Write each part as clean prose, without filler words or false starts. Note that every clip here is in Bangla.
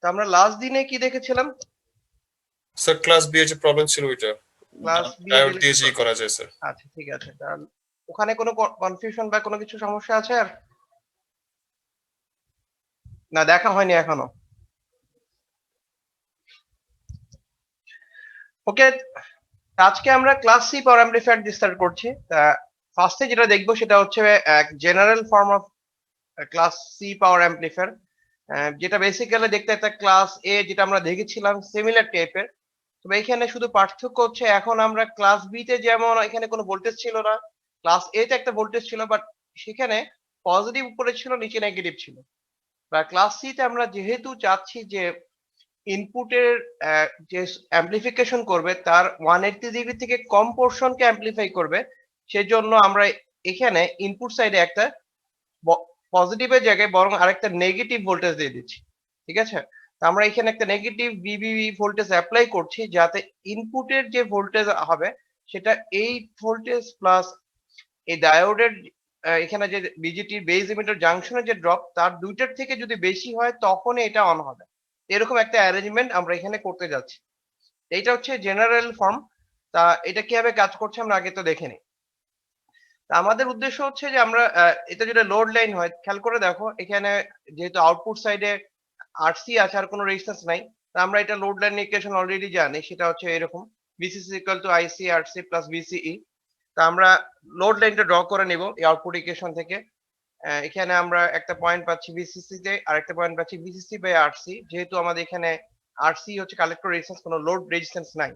তো আমরা লাস্ট দিনে কি দেখেছিলাম? স্যার ক্লাস বি এর যে প্রবলেম ছিল ওইটা ক্লাস বি ডায়োড দিয়ে জি করা যায় স্যার। আচ্ছা ঠিক আছে, তাহলে ওখানে কোনো কনফিউশন বা কোনো কিছু সমস্যা আছে আর? না দেখা হয়নি এখনো। ওকে, আজকে আমরা ক্লাস সি পাওয়ার অ্যাম্পলিফায়ার দিয়ে স্টার্ট করছি। তা ফার্স্টে যেটা দেখবো সেটা হচ্ছে এক general form of class C power amplifier, যেটা বেসিক্যালি দেখতে একটা ক্লাস এ যেটা আমরা দেখেছিলাম সিমিলার টাইপের। তবে এখানে শুধু পার্থক্য হচ্ছে এখন আমরা ক্লাস বি তে যেমন এখানে কোনো ভোল্টেজ ছিল না, ক্লাস এ তে একটা ভোল্টেজ ছিল, বাট সেখানে পজিটিভ উপরে ছিল, নিচে নেগেটিভ ছিল। বা ক্লাস সি তে আমরা যেহেতু চাচ্ছি যে ইনপুটের যে অ্যাম্পলিফিকেশন করবে তার 180 ডিগ্রি থেকে কম পোর্শনকে অ্যাম্পলিফাই করবে, সেজন্য আমরা এখানে ইনপুট সাইডে একটা পজিটিভের জায়গায় বরং আরেকটা নেগেটিভ ভোল্টেজ দিয়ে দিচ্ছি। ঠিক আছে, তো আমরা এখানে একটা নেগেটিভ ভিভিভি ভোল্টেজ অ্যাপ্লাই করছি যাতে ইনপুটের যে ভোল্টেজ হবে সেটা এই ভোল্টেজ প্লাস এই ডায়োডের এখানে যে বিজিটির বেজ এমিটার জাংশনের যে ড্রপ তার দুইটার থেকে যদি বেশি হয় তখনই এটা অন হবে। এরকম একটা অ্যারেঞ্জমেন্ট আমরা এখানে করতে যাচ্ছি। এইটা হচ্ছে জেনারেল ফর্ম। তা এটা কিভাবে কাজ করছে আমরা আগে তো দেখে নিই। আমাদের উদ্দেশ্য হচ্ছে যে আমরা এটা যদি লোড লাইন হয়, খেয়াল করে দেখো এখানে যেহেতু আউটপুট সাইডে আরসি আছে আর কোনো রেজিস্ট্যান্স নাই, তা আমরা এটা লোড লাইন ইকুয়েশন অলরেডি জানি, সেটা হচ্ছে এরকম BCC equal to IC RC plus BCE. তা আমরা লোড লাইনটা ড্র করে নিব এই আউটপুট ইকুয়েশন থেকে। এখানে আমরা একটা পয়েন্ট পাচ্ছি বিসিসি তে আর একটা পয়েন্ট পাচ্ছি বিসিসি বাই আরসি, যেহেতু আমাদের এখানে আরসি হচ্ছে কালেক্টর রেজিস্ট্যান্স, কোনো লোড রেজিস্ট্যান্স নাই।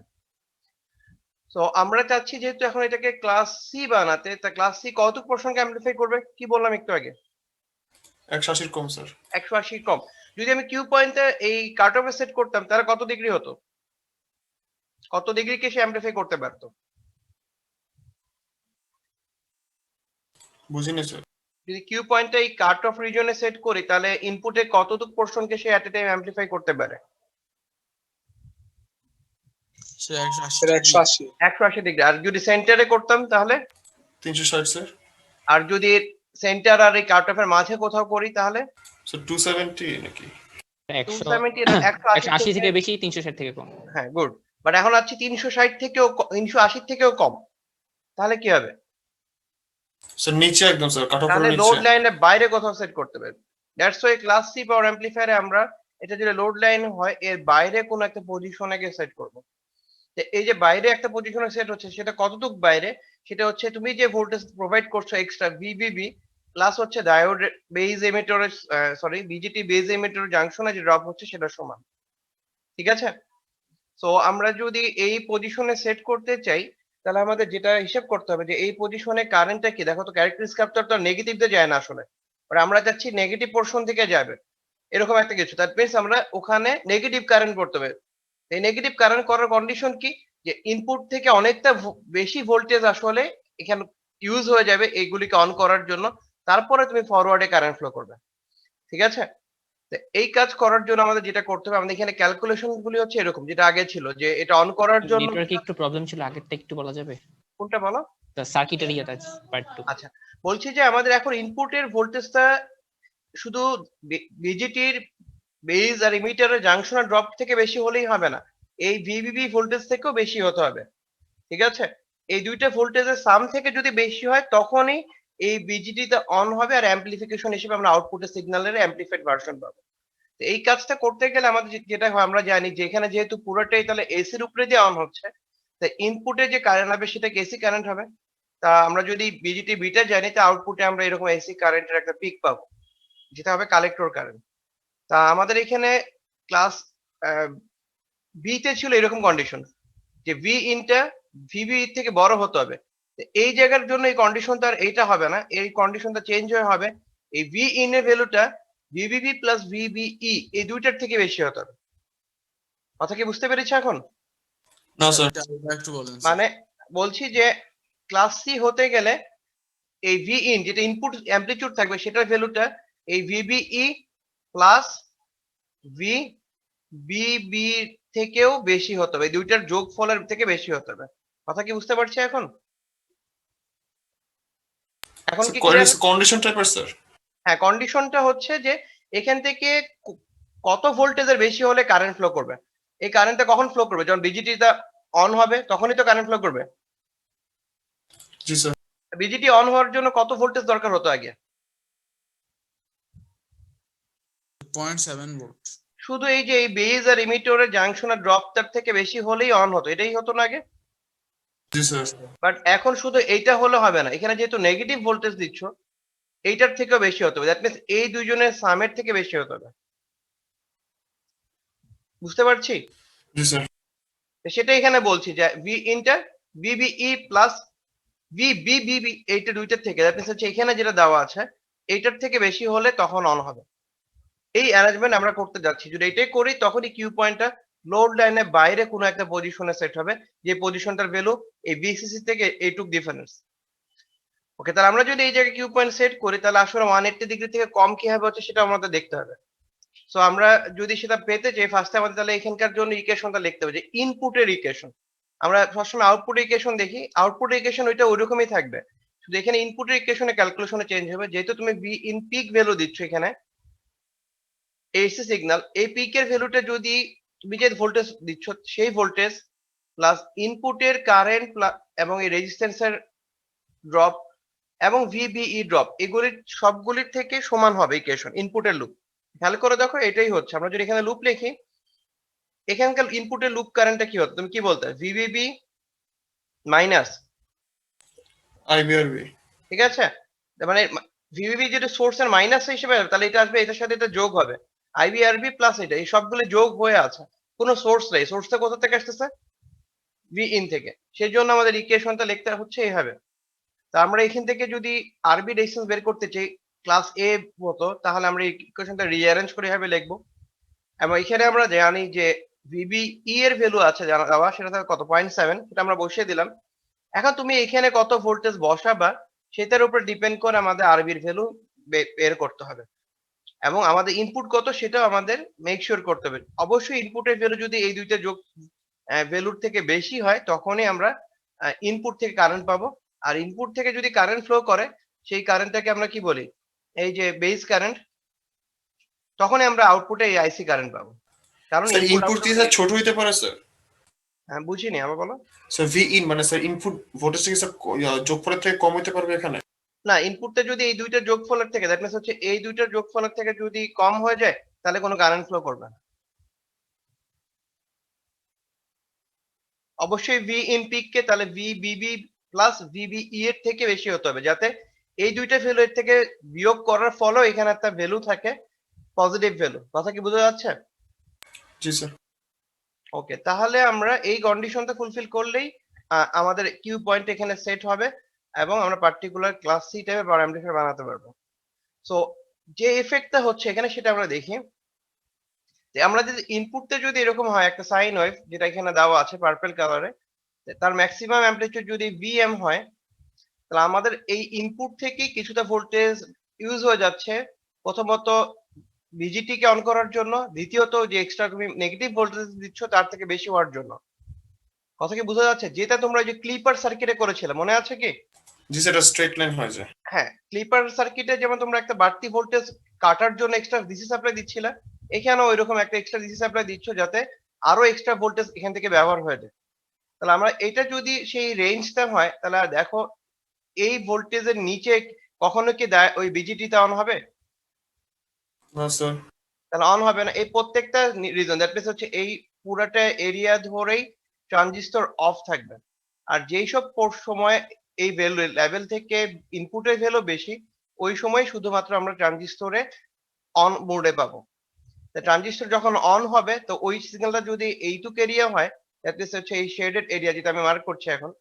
তো আমরা চাচ্ছি যেহেতু এখন এটাকে ক্লাস সি বানাতে, তা ক্লাস সি কতটুকু পোর্শনকে অ্যামপ্লিফাই করবে কি বললাম একটু আগে? 180 কম স্যার। 180 কম। যদি আমি কিউ পয়েন্টে এই কাট অফে সেট করতাম তাহলে কত ডিগ্রি হতো? কত ডিগ্রি কে সে অ্যামপ্লিফাই করতে পারতো? বুঝিনি স্যার। যদি কিউ পয়েন্টে এই কাট অফ রিজনে সেট করি তাহলে ইনপুটে কতটুকু পোর্শনকে সে এট এ টাইম অ্যামপ্লিফাই করতে পারে? সে 180 180 ডিগ্রি। আর যদি সেন্টারে করতাম তাহলে? 360 স্যার। আর যদি সেন্টার আর এই কাট অফের মাঝে কোথাও করি তাহলে? স্যার 270 নাকি? 270 না, 180 থেকে বেশি, 360 থেকে কম। হ্যাঁ, গুড। বাট এখন আছে 360 থেকেও 380 থেকেও কম, তাহলে কি হবে? স্যার নিচে একদম স্যার, কাট অফ তাহলে নিচে। লোড লাইনের বাইরে কোথাও সেট করতে পারবে। দ্যাটস ওয়াই ক্লাস সি পাওয়ার অ্যাম্পলিফায়ারে আমরা এটা যদি লোড লাইন হয় এর বাইরে কোনো একটা পজিশনে গিয়ে সেট করব। তো এই যে বাইরে একটা পজিশনে সেট হচ্ছে সেটা কতটুকু বাইরে? সেটা হচ্ছে তুমি যে ভোল্টেজ প্রোভাইড করছো এক্সট্রা ভিভিবি প্লাস হচ্ছে ডায়োড বেজ এমিটরের বিজিটি বেজ এমিটর জাংশনে যে ড্রপ হচ্ছে সেটা সমান। ঠিক আছে, তো আমরা যদি এই পজিশনে সেট করতে চাই তাহলে আমাদের যেটা হিসাব করতে হবে যে এই পজিশনে কারেন্টটা কি। দেখো তো ক্যারেক্টারিস্টিক তো নেগেটিভ দিয়ে যায় না আসলে, আর আমরা চাচ্ছি নেগেটিভ পোর্শন থেকে যাবে এরকম একটা কিছু। দ্যাট মিন্স আমরা ওখানে নেগেটিভ কারেন্ট করতে হবে। এই নেগেটিভ কারেন্ট করার কন্ডিশন কি, যে ইনপুট থেকে অনেকটা বেশি ভোল্টেজ আসলে এখানে ইউজ হয়ে যাবে এইগুলিকে অন করার জন্য, তারপরে তুমি ফরওয়ার্ডে কারেন্ট ফ্লো করবে। ঠিক আছে, তো এই কাজ করার জন্য আমাদের যেটা করতে হবে, আমাদের এখানে ক্যালকুলেশন গুলি হচ্ছে এরকম, যেটা আগে ছিল যে এটা অন করার জন্য নেটওয়ার্কে একটু প্রবলেম ছিল, আগেরটা একটু বলা যাবে? কোনটা বলো? সার্কিটের ইয়েটা পার্ট 2। আচ্ছা, বলছি যে আমাদের এখন ইনপুটের ভোল্টেজটা শুধু বিজিটির বেজ আর ইমিটারের জাংশনের ড্রপ থেকে বেশি হলেই হবে না, এই ভিভিবি ভোল্টেজ থেকেও বেশি হতে হবে। ঠিক আছে, এই দুইটা ভোল্টেজের সাম থেকে যদি বেশি হয় তখনই এই বিজিটিতে অন হবে আর অ্যাম্পলিফিকেশন হিসেবে আমরা আউটপুটের সিগন্যালের অ্যাম্পলিফাইড ভার্সন পাবো। তো এই কাজটা করতে গেলে আমাদের যেটা হয় আমরা জানি যে এখানে যেহেতু পুরোটাই তাহলে এসির উপরে দিয়ে অন হচ্ছে, তা ইনপুটে যে কারেন্ট হবে সেটা এসি কারেন্ট হবে। তা আমরা যদি বিজিটি বিটা জানি তা আউটপুটে আমরা এরকম এসি কারেন্টের একটা পিক পাবো, যেটা হবে কালেক্টর কারেন্ট। তা আমাদের এখানে ক্লাস বি তে ছিল এরকম কন্ডিশন যে ভি ইনটা ভিবি থেকে বড় হতে হবে। এই জায়গার জন্য এই কন্ডিশনটা আর এইটা হবে না, এই কন্ডিশনটা চেঞ্জ হয়ে হবে এই ভি ইন এর ভ্যালুটা ভিভিবি প্লাস ভিবিই এই দুইটার থেকে বেশি হতে হবে। কথা কি বুঝতে পেরেছ এখন? না স্যার। একটু বলেন মানে বলছি যে ক্লাস সি হতে গেলে এই ভি ইন যেটা ইনপুট অ্যামপ্লিটিউড থাকবে সেটার ভ্যালুটা এই ভিবিই প্লাস ভি বিবি থেকেও বেশি হতে হবে, এই দুইটার যোগফলের থেকে বেশি হতে হবে। কথা কি বুঝতে পারছি এখন? কি কন্ডিশন টাইপের স্যার? হ্যাঁ, কন্ডিশনটা হচ্ছে যে এখান থেকে কত ভোল্টেজের বেশি হলে কারেন্ট ফ্লো করবে? এই কারেন্টটা কখন ফ্লো করবে? যখন বিজিটিটা অন হবে তখনই তো কারেন্ট ফ্লো করবে। জি স্যার। বিজিটি অন হওয়ার জন্য কত ভোল্টেজ দরকার হতো আগে? 0.7 ভোল্ট। শুধু এই যে এই বেজ আর ইমিটরের জাংশনের ড্রপটার থেকে বেশি হলেই অন হতো, এটাই হতো না আগে? জি স্যার। বাট এখন শুধু এইটা হলে হবে না, এখানে যেহেতু নেগেটিভ ভোল্টেজ দিচ্ছ এইটার থেকেও বেশি হতে হবে। দ্যাট মিনস এই দুইজনের সামের থেকে বেশি হতে হবে। বুঝতে পারছি? জি স্যার। তো সেটা এখানে বলছি যে ভি ইন্টার ভিবিই প্লাস ভিবিবিবি এইটা দুইটার থেকে, দ্যাট মিনস হচ্ছে এখানে যেটা দেওয়া আছে এইটার থেকে বেশি হলে তখন অন হবে। এই অ্যারেঞ্জমেন্ট আমরা করতে যাচ্ছি। যদি এটাই করি তখনই কিউ পয়েন্টটা লোড লাইনের বাইরে কোনো একটা পজিশনে সেট হবে, যে পজিশনটার ভ্যালু এই বিসিসি থেকে এইটুক ডিফারেন্স। ওকে, তাহলে আমরা যদি এই জায়গায় কিউ পয়েন্ট সেট করি তাহলে আসলে 180 ডিগ্রি থেকে কম কিভাবে হচ্ছে সেটা আমাদের দেখতে হবে। সো আমরা যদি সেটা পেতে চাই ফার্স্টে আমাদের তাহলে এখানকার জন্য ইকুয়েশনটা লিখতে হবে যে ইনপুটের ইকুয়েশন। আমরা সবসময় আউটপুট ইকুয়েশন দেখি, আউটপুট ইকুয়েশন ওইটা ওইরকমই থাকবে, শুধু এখানে ইনপুটের ইকুয়েশনে ক্যালকুলেশনে চেঞ্জ হবে। যেহেতু তুমি ভি ইন পিক ভ্যালু দিচ্ছ এখানে এসি সিগন্যাল, এই পিকের ভ্যালুটা যদি তুমি যে ভোল্টেজ দিচ্ছ সেই ভোল্টেজ প্লাস ইনপুটের কারেন্ট এবং এই রেজিস্ট্যান্সের ড্রপ এবং ভিবিই ড্রপ এগুলির সবগুলির থেকে সমান হবে ইকুয়েশন ইনপুটের লুপ। খেয়াল করে দেখো এটাই হচ্ছে। আমরা যদি এখানে লুপ লিখি, এখানকার ইনপুটের লুপ কারেন্টটা কি হতো? তুমি কি বলতে? VBB minus, IBRB. ঠিক আছে? তার মানে ভিবিবি যদি সোর্সের মাইনাস হিসেবে তাহলে এটা আসবে এটার সাথে এটা যোগ হবে, আইবিআরবি প্লাস এটা, এই সবগুলো যোগ হয়ে আছে, কোনো সোর্স নেই। সোর্সটা কোথা থেকে আসতেছে? ভি ইন থেকে। সেই জন্য আমাদের ইকুয়েশনটা লিখতে হচ্ছে এইভাবে। তা আমরা এখান থেকে যদি আরবি রেজিস্ট্যান্স বের করতে চাই ক্লাস এ মতো, তাহলে আমরা ইকুয়েশনটা রিঅ্যারেঞ্জ করে এভাবে লিখবো। এবং এখানে আমরা জানি যে ভিবিই এর ভ্যালু আছে জানা দেওয়া, সেটা থাকে কত 0.7, সেটা আমরা বসিয়ে দিলাম। এখন তুমি এখানে কত ভোল্টেজ বসাবা সেটার উপর ডিপেন্ড করে আমাদের আরবির ভ্যালু বের করতে হবে, এবং আমাদের ইনপুট কত সেটাও আমাদের মেক শিওর করতে হবে। অবশ্যই ইনপুটের ভ্যালু যদি এই দুইটা যোগ ভ্যালুর থেকে বেশি হয় তখনই আমরা ইনপুট থেকে কারেন্ট পাবো। আর ইনপুট থেকে যদি কারেন্ট ফ্লো করে সেই কারেন্টটাকে আমরা কি বলি? এই যে বেস কারেন্ট। তখনই আমরা আউটপুটে এই আইসি কারেন্ট পাবো, কারণ স্যার ইনপুট ইনপুট কি স্যার ছোট হইতে পারে স্যার? হ্যাঁ, বুঝিনি, আবার বলো। স্যার ভি ইন মানে স্যার ইনপুট ভোল্টেজ কি স্যার যোগফলের থেকে কম হইতে পারবে এখানে? না, ইনপুটটা যদি এই দুইটার যোগফলের থেকে, দ্যাট মিনস হচ্ছে এই দুইটার যোগফলের থেকে যদি কম হয়ে যায় তাহলে কোনো কারেন্ট ফ্লো করবে না। অবশ্যই ভি ইন পিক কে তাহলে ভিবিবি প্লাস ভিবিই এর থেকে বেশি হতে হবে, যাতে এই দুইটা ভ্যালু এর থেকে বিয়োগ করার ফলেও এখানে একটা ভ্যালু থাকে, পজিটিভ ভ্যালু। কথা কি বোঝা যাচ্ছে? জি স্যার। ওকে, তাহলে আমরা এই কন্ডিশনটা ফুলফিল করলেই আমাদের কিউ পয়েন্ট এখানে সেট হবে এবং আমরা পার্টিকুলার ক্লাস সি টাইপের পাওয়ার অ্যামপ্লিফায়ার বানাতে পারবো। সো যে এফেক্টটা হচ্ছে এখানে সেটা আমরা দেখি। যে আমরা যদি ইনপুটটা যদি এরকম হয় একটা সাইন ওয়েভ, যেটা এখানে দেওয়া আছে পার্পল কালারে, তার ম্যাক্সিমাম অ্যামপ্লিটিউড যদি ভিএম হয় তাহলে আমাদের এই ইনপুট থেকেই কিছুটা ভোল্টেজ ইউজ হয়ে যাচ্ছে, প্রথমত বিজিটি কে অন করার জন্য, দ্বিতীয়ত যে এক্সট্রা তুমি নেগেটিভ ভোল্টেজ দিচ্ছ তার থেকে বেশি হওয়ার জন্য। কথা কি বোঝা যাচ্ছে? যেটা তোমরা যে ক্লিপার সার্কিটে করেছিলে মনে আছে কি? জি স্যার, এটা স্ট্রেট লাইন হয়ে যায়। হ্যাঁ, ক্লিপার সার্কিটে যেমন তোমরা একটা বাড়তি ভোল্টেজ কাটার জন্য এক্সট্রা ডিসি সাপ্লাই দিচ্ছিলে, এখানেও ওইরকম একটা এক্সট্রা ডিসি সাপ্লাই দিচ্ছ যাতে আরো এক্সট্রা ভোল্টেজ এখান থেকে ব্যবহার হয়ে যায়। তাহলে আমরা এটা যদি সেই রেঞ্জটা হয় তাহলে দেখো এই ভোল্টেজের নিচে কখনো কি ওই বিজিটিটা অন হবে? না স্যার। তাহলে অন হবে না। এই প্রত্যেকটা রিজন, দ্যাট মিনস হচ্ছে এই পুরাটা এরিয়া ধরেই ট্রানজিস্টর অফ থাকবে। আর যেই সব সময় এই ভ্যালু লেভেল থেকে ইনপুটের ভ্যালু বেশি, ওই সময় শুধুমাত্র আমরা ট্রানজিস্টরে অন মোডে পাবো। ট্রানজিস্টর যখন অন হবে তো ওই সিগন্যালটা যদি এইটুক এরিয়া হয়, দ্যাট মিনস হচ্ছে এই শেডেড এরিয়া যেটা আমি মার্ক করছি এখন,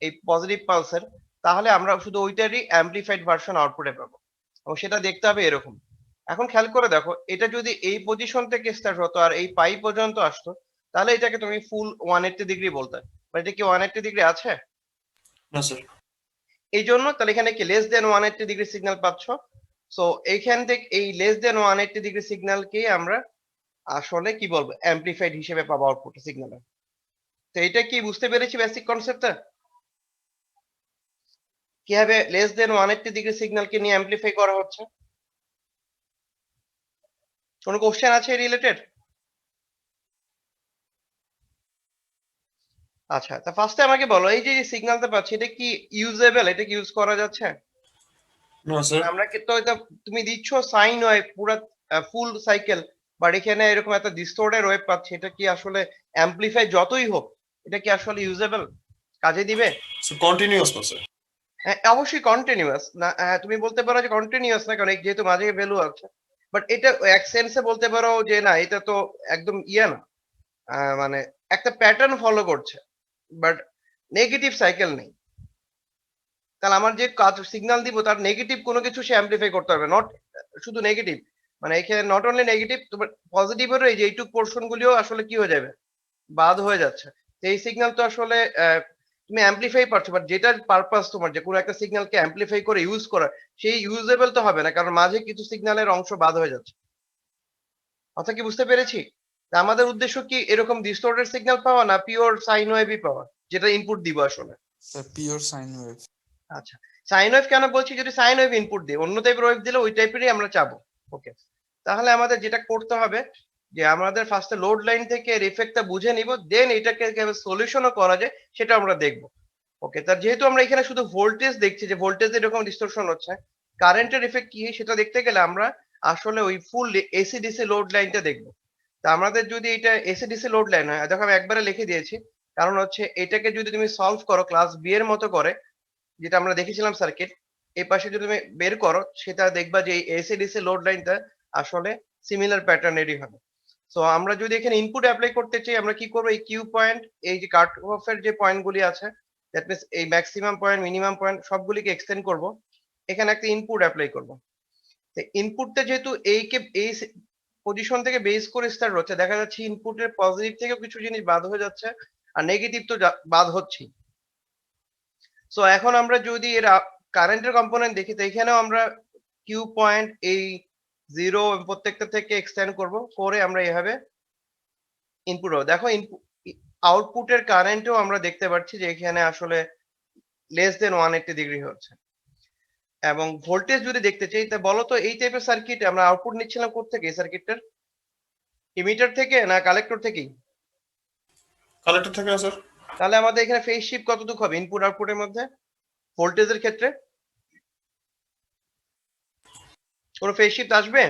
এই পজিটিভ পালসের, তাহলে আমরা শুধু ওইটারই অ্যাম্পলিফাইড ভার্সন আউটপুটে পাবো, এবং সেটা দেখতে হবে এরকম। এখন খেয়াল করে দেখো, এটা যদি এই পজিশন থেকে স্টার্ট হতো আর এই পাই পর্যন্ত আসতো তাহলে এটাকে তুমি ফুল 180 ডিগ্রি বলতে। এটা কি 180 ডিগ্রি আছে? না স্যার। এই জন্য তাহলে এখানে কি লেস দেন 180 ডিগ্রি সিগন্যাল পাচ্ছ। সো এইখান থেকে এই লেস দেন 180 ডিগ্রি সিগন্যালকে আমরা আসলে কি বলবো অ্যাম্পলিফাইড হিসেবে পাবো আউটপুট সিগন্যালে। তো এটা কি বুঝতে পেরেছি বেসিক কনসেপ্টটা? কিভাবে লেস দেন 180 ডিগ্রি সিগন্যালকে নিয়ে অ্যাম্পলিফাই করা হচ্ছে। কোনো কোশ্চেন আছে রিলেটেড? আচ্ছা, তা ফার্স্টে আমাকে বলো এই যে সিগন্যালটা পাচ্ছি এটা কি ইউজেবল, এটা কি ইউজ করা যাচ্ছে? না স্যার। আমরা কি তো এটা তুমি দিচ্ছ সাইন ওয়েভ পুরো ফুল সাইকেল, বাট এখানে এরকম একটা ডিস্টর্টেড ওয়েভ পাচ্ছি, এটা কি আসলে অ্যাম্পলিফাই যতই হোক এটা কি আসলে ইউজেবল, কাজে দিবে? কন্টিনিউয়াস না স্যার। হ্যাঁ অবশ্যই কন্টিনিউয়াস না, হ্যাঁ তুমি বলতে পারো যে কন্টিনিউয়াস না, কারণ যেহেতু মাঝে ভ্যালু আছে, বাট এটা এক সেন্সে বলতে পারো যে না এটা তো একদম ইয়ে না, মানে একটা প্যাটার্ন ফলো করছে, বাট নেগেটিভ সাইকেল নেই। তাহলে আমার যে কাজ সিগন্যাল দিব তার নেগেটিভ কোনো কিছু সে অ্যাম্পলিফাই করতে পারবে, নট শুধু নেগেটিভ, মানে এখানে নট অনলি নেগেটিভ, তোমার পজিটিভেরও এই যে এইটুক পোর্শন গুলিও আসলে কি হয়ে যাবে, বাদ হয়ে যাচ্ছে। তো এই সিগন্যাল তো আসলে তুমি অ্যাম্পলিফাই পারছো, বাট যেটার পারপাস তোমার যে কোনো একটা সিগন্যালকে অ্যাম্পলিফাই করে ইউজ করা, সেই ইউজেবল তো হবে না, কারণ মাঝে কিছু সিগন্যালের অংশ বাদ হয়ে যাচ্ছে। কথা কি বুঝতে পেরেছি? তা আমাদের উদ্দেশ্য কি এরকম ডিস্টর্টেড সিগন্যাল পাওয়া, না পিওর সাইন ওয়েভই পাওয়া যেটা ইনপুট দিব আসলে? Sir pure sine wave. আচ্ছা, সাইন ওয়েভ কেন বলছি, যদি সাইন ওয়েভ ইনপুট দিই, অন্য টাইপের ওয়েভ দিলে ওই টাইপেরই আমরা চাবো। ওকে, তাহলে আমাদের যেটা করতে হবে যে আমাদের ফার্স্টে লোড লাইন থেকে এর ইফেক্টটা বুঝে নিব, দেন এটাকে কিভাবে সলিউশনও করা যায় সেটা আমরা দেখব। ওকে, তার যেহেতু আমরা এখানে শুধু ভোল্টেজ দেখছি যে ভোল্টেজে এরকম ডিস্টরশন হচ্ছে, কারেন্টের ইফেক্ট কি সেটা দেখতে গেলে আমরা আসলে ওই ফুল এসি ডিসি লোড লাইনটা দেখব। তা আমাদের যদি এটা এসি ডিসি লোড লাইন হয়, দেখো আমি একবারে লিখে দিয়েছি, কারণ হচ্ছে এটাকে যদি তুমি সলভ করো ক্লাস বি এর মতো করে, যেটা আমরা দেখেছিলাম সার্কিট, এই পাশে যদি তুমি বের করো সেটা দেখবা যে এই এসি ডিসি লোড লাইনটা আসলে সিমিলার প্যাটার্নেরই হবে। সো আমরা যদি এখানে ইনপুট অ্যাপ্লাই করতে চাই, আমরা কি করবো, এই কিউ পয়েন্ট, এই যে কাট অফের যে পয়েন্ট গুলি আছে, দ্যাট মিনস এই ম্যাক্সিমাম পয়েন্ট মিনিমাম পয়েন্ট সবগুলিকে এক্সটেন্ড করব, এখানে একটা ইনপুট অ্যাপ্লাই করব। তো ইনপুটটা যেহেতু এই পজিশন থেকে বেস করে স্টার্ট হচ্ছে, দেখা যাচ্ছে ইনপুটের পজিটিভ থেকেও কিছু জিনিস বাদ হয়ে যাচ্ছে, আর নেগেটিভ তো বাদ হচ্ছেই। সো এখন আমরা যদি এর কারেন্টের কম্পোনেন্ট দেখি, তো এখানেও আমরা কিউ পয়েন্ট এই জিরো প্রত্যেকটা থেকে এক্সটেন্ড করব, করে আমরা এভাবে ইনপুট হবে। দেখো আউটপুটের কারেন্টও আমরা দেখতে পাচ্ছি যে এখানে আসলে লেস দেন 180 ডিগ্রি হচ্ছে। এবং ভোল্টেজ যদি দেখতে চাই, তা বলো তো এই টাইপের সার্কিট আমরা আউটপুট নিচ্ছিলাম কোত্থেকে, এই সার্কিটটার ইমিটার থেকে না কালেক্টর থেকেই? কালেক্টর থেকে না স্যার। তাহলে আমাদের এখানে ফেজ শিফট কতটুকু হবে ইনপুট আউটপুটের মধ্যে ভোল্টেজের ক্ষেত্রে? কোনো ফেজ শিফট আসবে?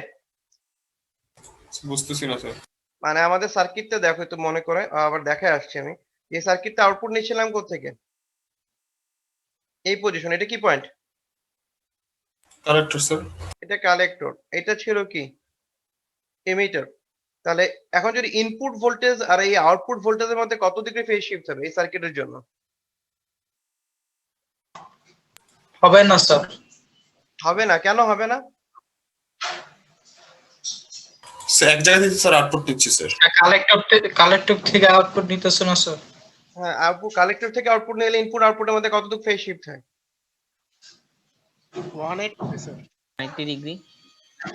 বুঝতেছি না স্যার। মানে আমাদের সার্কিটটা দেখো একটু মনে করে, আবার দেখায় আসছি আমি, এই সার্কিটটা আউটপুট নিচ্ছিলাম কোত্থেকে, এই পজিশন, এটা কি পয়েন্ট? Collector sir. এটা কালেক্টর, এটা ছিল কি এমিটার। তাহলে এখন যদি ইনপুট ভোল্টেজ আর এই আউটপুট ভোল্টেজের মধ্যে কত ডিগ্রি ফেজ শিফট হবে এই সার্কিটের জন্য? হবে না স্যার। হবে না, কেন হবে না? এক জায়গা থেকে স্যার আউটপুট নিচ্ছি স্যার। কালেক্টর থেকে আউটপুট নিতেছে না স্যার। হ্যাঁ, আউটপুট কালেক্টর থেকে আউটপুট নিলে ইনপুট আউটপুটের মধ্যে কতটুকু ফেজ শিফট হয়? 90 ডিগ্রি।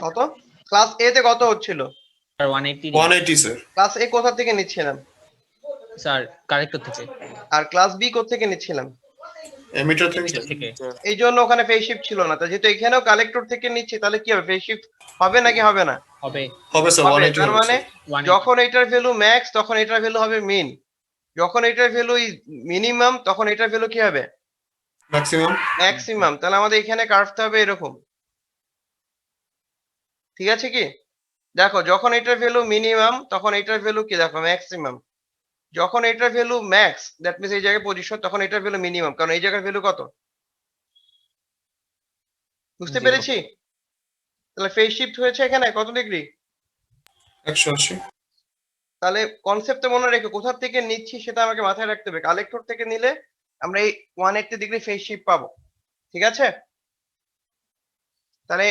কত? ক্লাস এ তে কত হচ্ছিল? আর 180 180 স্যার। ক্লাস এ কোথা থেকে নিচ্ছিলাম? স্যার কালেক্টর থেকে। আর ক্লাস বি কোথা থেকে নিচ্ছিলাম? এমিটার থেকে এমিটার থেকে। এই জন্য ওখানে ফেজ শিফট ছিল না। তা যেহেতু এখানেও কালেক্টর থেকে নিচ্ছি, তাহলে কি হবে, ফেজ শিফট হবে নাকি হবে না? হবে। হবে স্যার। হবে। 180 তার মানে 180 যখন এটার ভ্যালু ম্যাক্স তখন এটার ভ্যালু হবে মিন, যখন এটার ভ্যালু মিনিমাম তখন এটার ভ্যালু কি হবে, ম্যাক্সিমাম। ম্যাক্সিমাম। তাহলে আমাদের এখানে কাটতে হবে এরকম, ঠিক আছে কি? দেখো যখন এটার ভ্যালু মিনিমাম তখন এটার ভ্যালু কি, দেখো ম্যাক্সিমাম। যখন এটার ভ্যালু ম্যাক্স, দ্যাট মিনস এই জায়গায় পজিশন, তখন এটার ভ্যালু মিনিমাম, কারণ এই জায়গার ভ্যালু কত, বুঝতে 0 পেরেছি? তাহলে ফেজ শিফট হয়েছে এখানে কত ডিগ্রি? 180। তাহলে কনসেপ্টটা মনে রেখো, কোথা থেকে নিচ্ছি সেটা আমাকে মাথায় রাখতে হবে। কালেক্টর থেকে নিলে আমরা এই 180 ডিগ্রি ফেজ শিফট পাবো, ঠিক আছে? তাহলে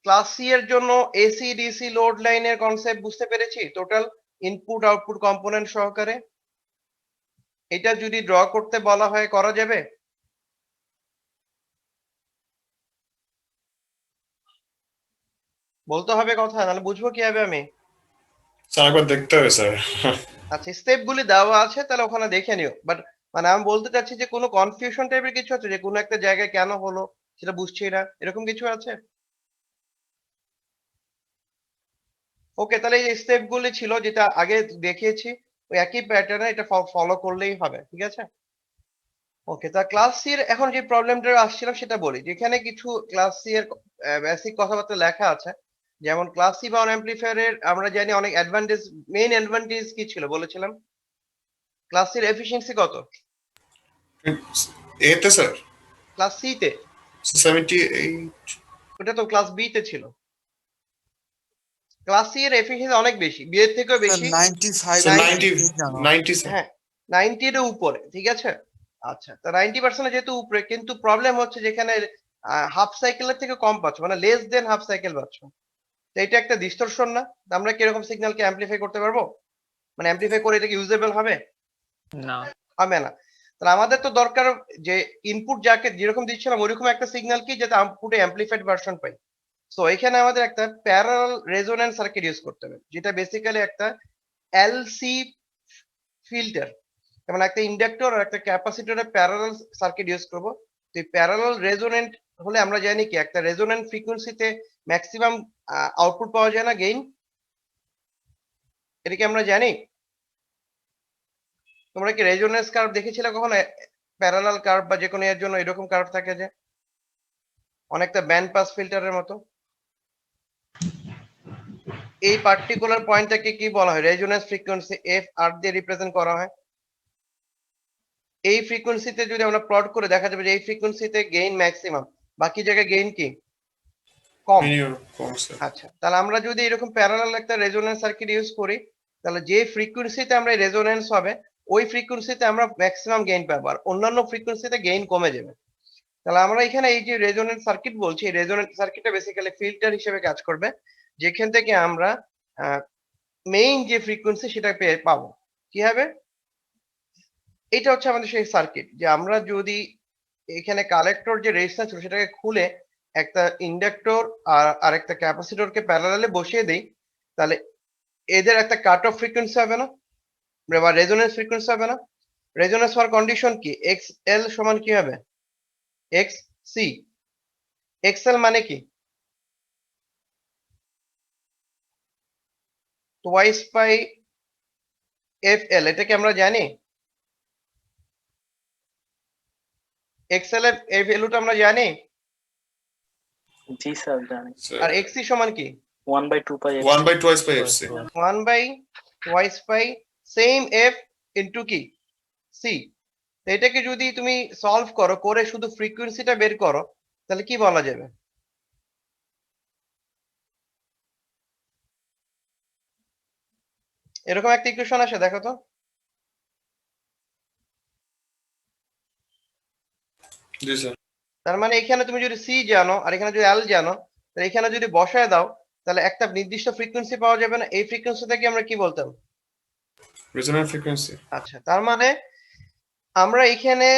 ক্লাস সি এর জন্য এসি ডিসি লোড লাইনের কনসেপ্ট বুঝতে পেরেছি, টোটাল ইনপুট আউটপুট কম্পোনেন্ট সহকারে। এটা যদি ড্র করতে বলা হয় করা যাবে? বলতে হবে কথা, নাহলে বুঝবো কিভাবে আমি? স্যার একবার দেখতে হবে স্যার। আচ্ছা, স্টেপ গুলি দেওয়া আছে, তাহলে ওখানে দেখে নিও। বাট মানে আমি বলতে চাচ্ছি যে কোনো কনফিউশন টাইপের কিছু আছে, যে কোনো একটা জায়গায় কেন হলো সেটা বুঝছি না, এরকম কিছু আছে? ওকে, তাহলে এই স্টেপ গুলি ছিল যেটা আগে দেখিয়েছি, ওই একই প্যাটার্নে এটা ফলো করলেই হবে, ঠিক আছে? ওকে, তা ক্লাস সি এর এখন যে প্রবলেমটা আসছিলাম সেটা বলি, যেখানে কিছু ক্লাস সি এর বেসিক কথাবার্তা লেখা আছে। যেমন ক্লাস সি পাওয়ার অ্যাম্পলিফায়ার এর আমরা জানি অনেক অ্যাডভান্টেজ, মেইন অ্যাডভান্টেজ কি ছিল বলেছিলাম? ক্লাস সি এর এফিসিয়েন্সি কত? এতে স্যার ক্লাস সি তে? 78 ওটা তো ক্লাস বি তে ছিল। ক্লাস সি এর এফিসিয়েন্সি অনেক বেশি, বি এর থেকেও বেশি। 95 স্যার 90 90 স্যার। হ্যাঁ, 90 এর উপরে, ঠিক আছে? আচ্ছা, তা 90% যেহেতু উপরে, কিন্তু প্রবলেম হচ্ছে যেখানে হাফ সাইকেলের থেকে কম পাচ্ছ, মানে লেস দেন হাফ সাইকেল পাচ্ছ। তো এটা একটা ডিস্টরশন না? তো আমরা কিরকম সিগন্যালকে অ্যাম্পলিফাই করতে পারবো, মানে অ্যাম্পলিফাই করে এটা কি ইউজেবল হবে? না। হবে না। তাহলে আমাদের তো দরকার যে ইনপুট যাকে যেরকম দিচ্ছিলাম ওইরকম একটা সিগন্যাল কি, যাতে আউটপুটে অ্যাম্পলিফাইড ভার্সন পাই। সো এখানে আমাদের একটা প্যারালাল রেজোন্যান্স সার্কিট ইউজ করতে হবে, যেটা বেসিক্যালি একটা এলসি ফিল্টার। যেমন একটা ইন্ডাক্টর আর একটা ক্যাপাসিটরের প্যারালাল সার্কিট ইউজ করব। তো এই প্যারালাল রেজোনেন্ট হলে আমরা জানি কি একটা রেজোনেন্ট ফ্রিকোয়েন্সিতে ম্যাক্সিমাম আউটপুট পাওয়া যায় না, গেইন? এটা কি আমরা জানি? তোমরা কি রেজোনেন্স কার্ভ দেখেছিলে কখনো? প্যারালাল কার্ভ বা যে কোনো এর জন্য এরকম কার্ভ থাকে যে অনেকটা ব্যান্ড পাস ফিল্টারের মতো। এই পার্টিকুলার পয়েন্টটাকে কি বলা হয়? রেজোনেন্স ফ্রিকোয়েন্সি, এফ আর দিয়ে রিপ্রেজেন্ট করা হয়। এই ফ্রিকোয়েন্সিতে যদি আমরা প্লট করে দেখা যাবে যে এই ফ্রিকোয়েন্সিতে গেইন ম্যাক্সিমাম, বাকি জায়গায় গেইন কি কম। মিনিমাম কম স্যার। আচ্ছা, তাহলে আমরা যদি এরকম প্যারালাল একটা রেজোনেন্স সার্কিট ইউজ করি, তাহলে যে ফ্রিকোয়েন্সিতে আমরা রেজোনেন্স হবে ওই ফ্রিকোয়েন্সিতে আমরা ম্যাক্সিমাম গেইন পাবো, আর অন্যান্য ফ্রিকোয়েন্সিতে গেইন কমে যাবে। তাহলে আমরা এখানে এই যে রেজোনেন্স সার্কিট বলছি, এই রেজোনেন্স সার্কিটটা বেসিক্যালি ফিল্টার হিসেবে কাজ করবে, যেখান থেকে আমরা মেইন যে ফ্রিকোয়েন্সি সেটা পেয়ে পাবো। কি হবে? এটা হচ্ছে আমাদের সেই সার্কিট, যে আমরা যদি এখানে কালেক্টর যে রেজিস্ট্যান্স ছিল সেটাকে খুলে একটা ইন্ডাক্টর আর একটা ক্যাপাসিটরকে প্যারালালে বসিয়ে দেই, তাহলে এদের একটা কাট অফ ফ্রিকোয়েন্সি হবে না, বা রেজোনেন্স ফ্রিকোয়েন্সি হবে না? রেজোনেন্স হওয়ার কন্ডিশন কি? এক্স এল সমান কি হবে? X C. এক্স এল মানে কি? টোয়াইস বাই এফ এল, এটা কি আমরা জানি? এক্স এল এর এই ভ্যালুটা আমরা জানি। জি স্যার জানি। আর এক্স সি সমান কি? 1/2 pi 1/2 by FC. 1 by twice by same F into কি সি। এটাকে যদি তুমি সলভ করো, করে শুধু ফ্রিকোয়েন্সিটা বের করো, তাহলে কি বলা যাবে? এরকম একটা ইকুয়েশন আসে, দেখো তো। জি স্যার। তার মানে এখানে তুমি যদি সি জানো আর এখানে যদি এল জানো, তাহলে এখানে যদি বসায় দাও, তাহলে একটা নির্দিষ্ট ফ্রিকোয়েন্সি পাওয়া যাবে না? এই ফ্রিকোয়েন্সি থেকে আমরা কি বলতাম? Resonant frequency. আচ্ছা, তার মানে আমরা এখানে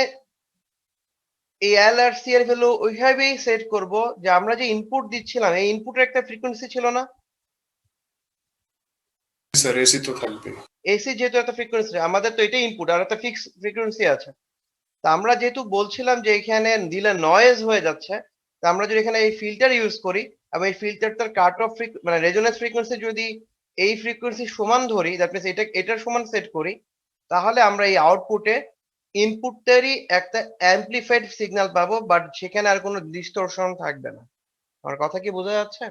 এই এল আর সি এর ভ্যালু ওইভাবেই সেট করব যে আমরা যে ইনপুট দিচ্ছিলাম এই ইনপুটের একটা ফ্রিকোয়েন্সি ছিল না? স্যার এসি তো থাকবে। এসি যেহেতু একটা ফ্রিকোয়েন্সি, আমাদের তো এটাই ইনপুট, আর একটা ফিক্স ফ্রিকোয়েন্সি আছে। তা আমরা যেহেতু বলছিলাম যে এখানে দিলে নয়েজ হয়ে যাচ্ছে, তা আমরা যদি এখানে এই ফিল্টার ইউজ করি এবং এই ফিল্টারটার কাট অফ মানে রেজোনেন্স ফ্রিকোয়েন্সি যদি এই ফ্রিকোয়েন্সি সমান ধরি, দ্যাট মিনস এটার সমান সেট করি, তাহলে আমরা এই আউটপুটে ইনপুটটারই একটা অ্যাম্পলিফাইড সিগন্যাল পাবো, বাট সেখানে আর কোনো ডিস্টরশন থাকবে না। আমার কথা কি বোঝা যাচ্ছে?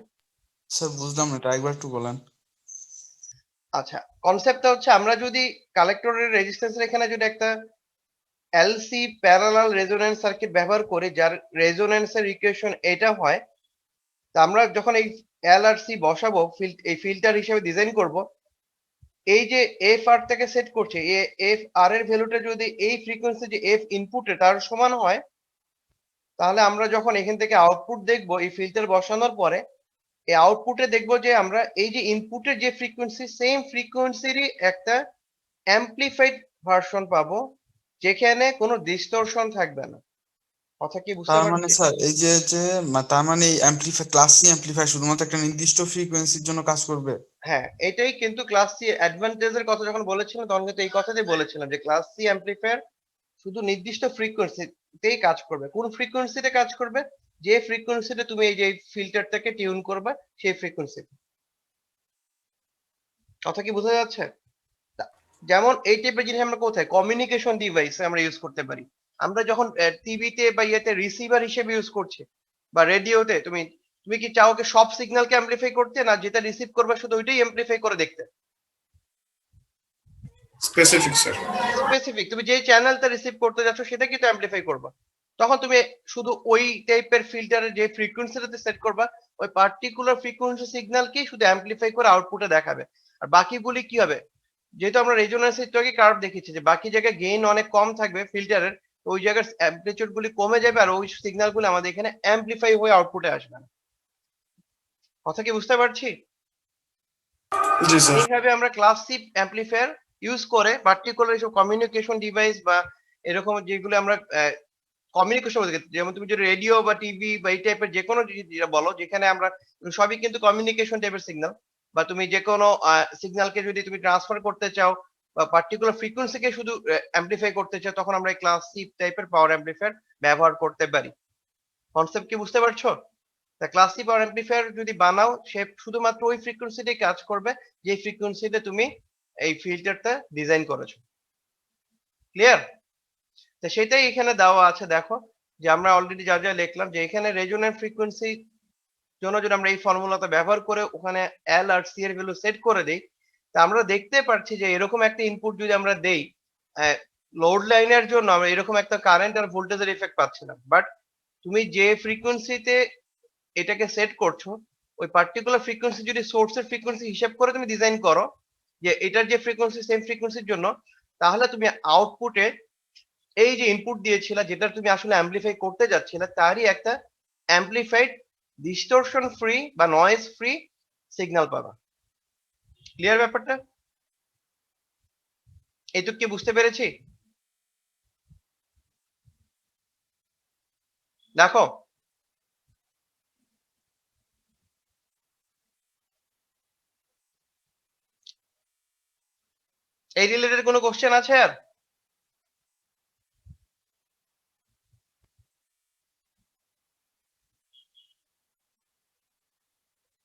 স্যার বুঝলাম না, এটা একবার একটু বলেন। আচ্ছা, কনসেপ্টটা হচ্ছে আমরা যদি কালেক্টরের রেজিস্ট্যান্সের এখানে যদি একটা এলসি প্যারালাল রেজোনেন্স সার্কিট ব্যবহার করি, যার রেজোনেন্সের ইকুয়েশন এটা হয়, তা আমরা যখন এই এল আর সি বসাবো, এই ফিল্টার হিসেবে ডিজাইন করব, এই যে এফ আর থেকে সেট করছে, এফ আর এর ভ্যালুটা যদি এই ফ্রিকোয়েন্সি যে এফ ইনপুটে তার সমান হয়, তাহলে আমরা যখন এখান থেকে আউটপুট দেখব এই ফিল্টার বসানোর পরে, এই আউটপুটে দেখবো যে আমরা এই যে ইনপুটের যে ফ্রিকোয়েন্সি সেম ফ্রিকোয়েন্সিরই একটা অ্যাম্পলিফাইড ভার্সন পাবো, যেখানে কোনো ডিস্টরশন থাকবে না। কথা কি বুঝতে তার মানে পারছি? স্যার এই যে তার মানে এই অ্যাম্পলিফায়ার ক্লাস সি অ্যাম্পলিফায়ার শুধুমাত্র একটা নির্দিষ্ট ফ্রিকোয়েন্সির জন্য কাজ করবে? হ্যাঁ, এটাই কিন্তু ক্লাস সি অ্যাডভান্টেজের কথা যখন বলেছিলাম তখন কিন্তু এই কথাটাই বলেছিলাম যে ক্লাস সি অ্যাম্পলিফায়ার শুধু নির্দিষ্ট ফ্রিকোয়েন্সিতেই কাজ করবে। কোন ফ্রিকোয়েন্সিতে কাজ করবে? যে ফ্রিকোয়েন্সিতে তুমি এই যে ফিল্টারটাকে টিউন করবে সেই ফ্রিকোয়েন্সিতে। কথা কি বোঝা যাচ্ছে? যেমন এই টাইপের জিনিস আমরা কোথায় কমিউনিকেশন ডিভাইসে আমরা ইউজ করতে পারি। আমরা যখন টিভিতে বা ইয়েতে রিসিভার হিসেবে ইউজ করছি বা রেডিওতে তুমি তুমি কি চাও কি সব সিগন্যালকে অ্যামপ্লিফাই করতে, না যেটা রিসিভ করবে শুধু ওইটাই অ্যামপ্লিফাই করে দেখতে? Specific sir. স্পেসিফিক, তুমি যে চ্যানেলটা রিসিভ করতে যাচ্ছ সেটা কিন্তু অ্যামপ্লিফাই করবা। তখন তুমি শুধু ওই টাইপের ফিল্টারের যে ফ্রিকোয়েন্সিটাতে সেট করবা, ওই পার্টিকুলার ফ্রিকোয়েন্সি সিগন্যালকেই শুধু অ্যামপ্লিফাই করে আউটপুটে দেখাবে। আর বাকিগুলি কি হবে, যেহেতু আমরা রেজোন্যান্সের কার্ভ দেখেছি যে বাকি জায়গায় গেইন অনেক কম থাকবে ফিল্টারের, ওই জায়গার অ্যামপ্লিটিউড গুলি কমে যাবে আর ওই সিগন্যাল গুলো আমাদের এখানে অ্যামপ্লিফাই হয়ে আউটপুটে আসবে না। কথা কি বুঝতে পারছি? জি স্যার। এইভাবে আমরা ক্লাস সি অ্যামপ্লিফায়ার ইউজ করে পার্টিকুলার এইসব কমিউনিকেশন ডিভাইস বা এরকম যেগুলো আমরা কমিউনিকেশন বলতে গেলে, যেমন তুমি যদি রেডিও বা টিভি বা এই টাইপের যে কোনো যেটা বলো, যেখানে আমরা সবই কিন্তু কমিউনিকেশন টাইপের সিগন্যাল, বা তুমি যে কোনো সিগন্যালকে যদি তুমি ট্রান্সফার করতে চাও বা পার্টিকুলার ফ্রিকোয়েন্সিকে শুধু অ্যামপ্লিফাই করতে চাও, তখন আমরা এই ক্লাস সি টাইপের পাওয়ার অ্যামপ্লিফায়ার ব্যবহার করতে পারি। কনসেপ্ট কি বুঝতে পারছো? তা ক্লাস সি পাওয়ার অ্যামপ্লিফায়ার যদি বানাও, সে শুধুমাত্র ওই ফ্রিকোয়েন্সিতেই কাজ করবে যে ফ্রিকোয়েন্সিতে তুমি এই ফিল্টারটা ডিজাইন করেছো। ক্লিয়ার? তো সেটাই এখানে দেওয়া আছে। দেখো যে আমরা অলরেডি যা যা লিখলাম, যে এখানে রেজোন্যান্ট ফ্রিকোয়েন্সি জন্য যদি আমরা এই ফর্মুলাটা ব্যবহার করে ওখানে এল আর সি এর ভ্যালু সেট করে দেই, তা আমরা দেখতে পাচ্ছি যে এরকম একটা ইনপুট যদি আমরা দেই লোড লাইনের জন্য, আমরা এরকম একটা কারেন্ট আর ভোল্টেজের ইফেক্ট পাচ্ছিলাম। বাট তুমি যে ফ্রিকোয়েন্সিতে এটাকে সেট করছো, ওই পার্টিকুলার ফ্রিকোয়েন্সি যদি সোর্সের ফ্রিকোয়েন্সি হিসাব করে তুমি ডিজাইন করো যে এটার যে ফ্রিকোয়েন্সি সেম ফ্রিকোয়েন্সির জন্য, তাহলে তুমি আউটপুটে এই যে ইনপুট দিয়েছিল যেটা তুমি আসলে অ্যামপ্লিফাই করতে যাচ্ছিলে, তারই একটা অ্যামপ্লিফাইড ডিস্টরশন ফ্রি বা নয়েজ ফ্রি সিগন্যাল পাবা। ক্লিয়ার ব্যাপারটা? এইটুকু কি বুঝতে পেরেছি? দেখো এই রিলেটেড কোনো কোশ্চেন আছে আর?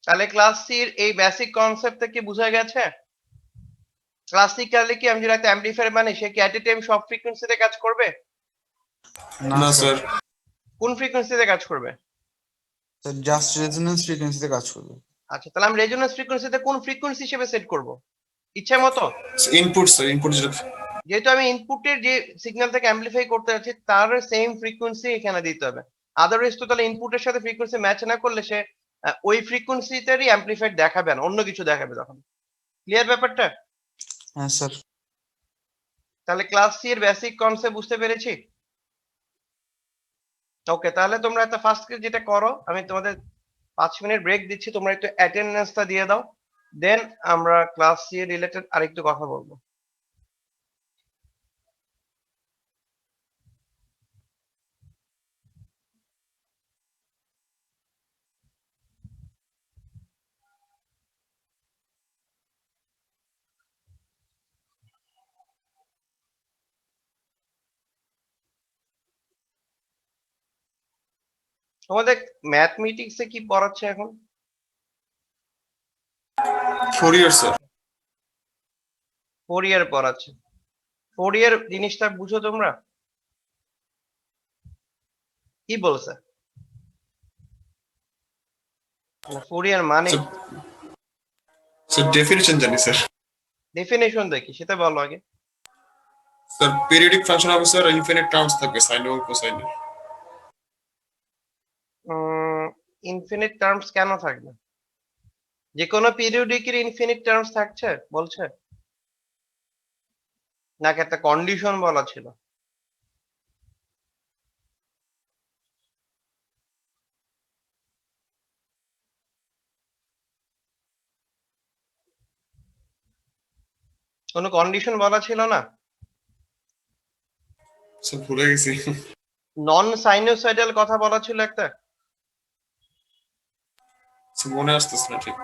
তাহলে ক্লাস সির এই বেসিক কনসেপ্টটা কি বোঝা গেছে? ক্লাসিক্যালি কি আমি যদি একটা অ্যামপ্লিফায়ার বানাই, সে কি এট এ টাইম সব ফ্রিকোয়েন্সিতে কাজ করবে? না স্যার। কোন ফ্রিকোয়েন্সিতে কাজ করবে? জাস্ট রেজোন্যান্স ফ্রিকোয়েন্সিতে কাজ করবে। আচ্ছা, তাহলে আমি রেজোন্যান্স ফ্রিকোয়েন্সিতে কোন ফ্রিকোয়েন্সি হিসেবে সেট করব? ইচ্ছা মতো। ইনপুট স্যার, ইনপুট যেটা। যেহেতু আমি ইনপুটের যে সিগন্যালটাকে অ্যামপ্লিফাই করতে যাচ্ছি তার সেম ফ্রিকোয়েন্সি এখানে দিতে হবে। আদারওয়াইজ তো তাহলে ইনপুটের সাথে ফ্রিকোয়েন্সি ম্যাচ না করলে সে ওই ফ্রিকোয়েন্সিটারই অ্যামপ্লিফাইড দেখাবে না, অন্য কিছু দেখাবে তখন। ক্লিয়ার ব্যাপারটা? হ্যাঁ স্যার। তাহলে ক্লাস সি এর বেসিক কনসেপ্ট বুঝতে পেরেছি। ওকে, তাহলে তোমরা একটা ফার্স্ট যেটা করো, আমি তোমাদের 5 মিনিট ব্রেক দিচ্ছি, তোমরা একটু অ্যাটেন্ডেন্সটা দিয়ে দাও, দেন আমরা ক্লাস সি এর রিলেটেড আরেকটু কথা বলবো। তোমাদের ম্যাথমেটিক্সে কি পড়াচ্ছে এখন? 4 ইয়ার স্যার। 4 ইয়ার পড়াচ্ছে। 4 ইয়ার জিনিসটা বুঝো তোমরা? কি বলছে? 4 ইয়ার মানে স্যার ডেফিনিশন জানি স্যার। ডেফিনেশন দেখি, সেটা বলো আগে। স্যার পিরিয়ডিক ফাংশন হবে স্যার, ইনফিনিট টার্মস থাকবে সাইন এবং কোসাইন। ইনফিনিট টার্মস কেন থাকবে? যে কোনো পিরিয়ডিকের ইনফিনিট টার্মস থাকছে বলছে, নাকি একটা কন্ডিশন বলা ছিল? কোনো কন্ডিশন বলা ছিল না? স্যার ভুলে গেছি। নন সাইনোসয়েডাল কথা বলা ছিল একটা। স্যার মনে আসতেছে না ঠিক।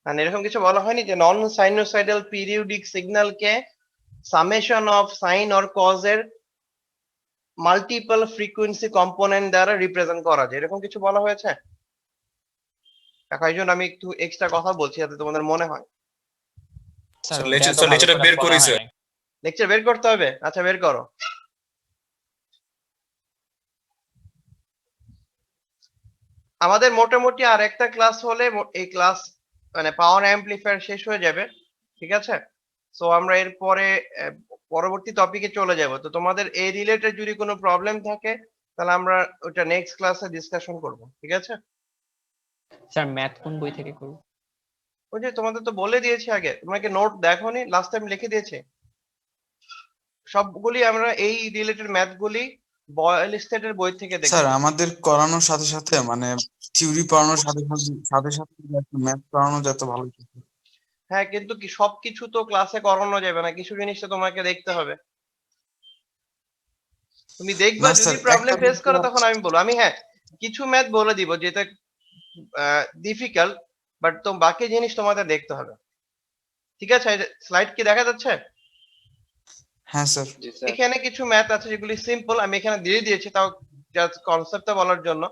মানে এরকম কিছু বলা হয়নি যে নন সাইনোসয়েডাল পিরিয়ডিক সিগন্যালকে summation of sine or cos এর মাল্টিপল ফ্রিকোয়েন্সি কম্পোনেন্ট দ্বারা রিপ্রেজেন্ট করা যায়, এরকম কিছু বলা হয়েছে? এখন এই জন্য আমি একটু এক্সট্রা কথা বলছি যাতে তোমাদের মনে হয়। স্যার স্যার, ওটা লেকচার- এত স্যার, ভালো লেকচারটা করে বের বলা করি, হয় স্যার। নাই। লেকচার বের করতে হবে? আচ্ছা বের করো। আমাদের মোটামুটি আর একটা ক্লাস হলে এই ক্লাস মানে পাওয়ার অ্যাম্পলিফায়ার শেষ হয়ে যাবে, ঠিক আছে? সো আমরা এরপরে পরবর্তী টপিকে চলে যাব। তো তোমাদের এই রিলেটেড যদি কোনো প্রবলেম থাকে তাহলে আমরা ওটা নেক্সট ক্লাসে ডিসকাশন করব, ঠিক আছে? স্যার ম্যাথ কোন বই থেকে করব? ওই যে তোমাদের তো বলে দিয়েছি আগে, তোমাকে নোট দেখোনি? লাস্ট টাইম লিখে দিয়েছি সবগুলি। আমরা এই রিলেটেড ম্যাথ গুলি বয়েল স্টেটের বই থেকে দেখব। স্যার আমাদের করানোর সাথে সাথে মানে থিওরি পড়ানোর সাথে সাথে সাথে ম্যাথ পড়ানো যত ভালো হতো। হ্যাঁ, কিন্তু কি সবকিছু তো ক্লাসে করানো যাবে না, কিছু জিনিস তো তোমাকে দেখতে হবে। তুমি দেখবা না যদি স্যার, প্রবলেম একটা ফেস করো বিষয় তখন আমি বলবো। আমি হ্যাঁ কিছু ম্যাথ বলে দিব যেটা ডিফিকাল্ট, বাট তো বাকি জিনিস তোমাদের দেখতে হবে, ঠিক আছে? স্লাইড কি দেখা যাচ্ছে? হ্যাঁ স্যার। এখানে কিছু ম্যাথ আছে যেগুলি সিম্পল, আমি এখানে দিয়ে দিয়েছি তাও জাস্ট কনসেপ্টটা বলার জন্য।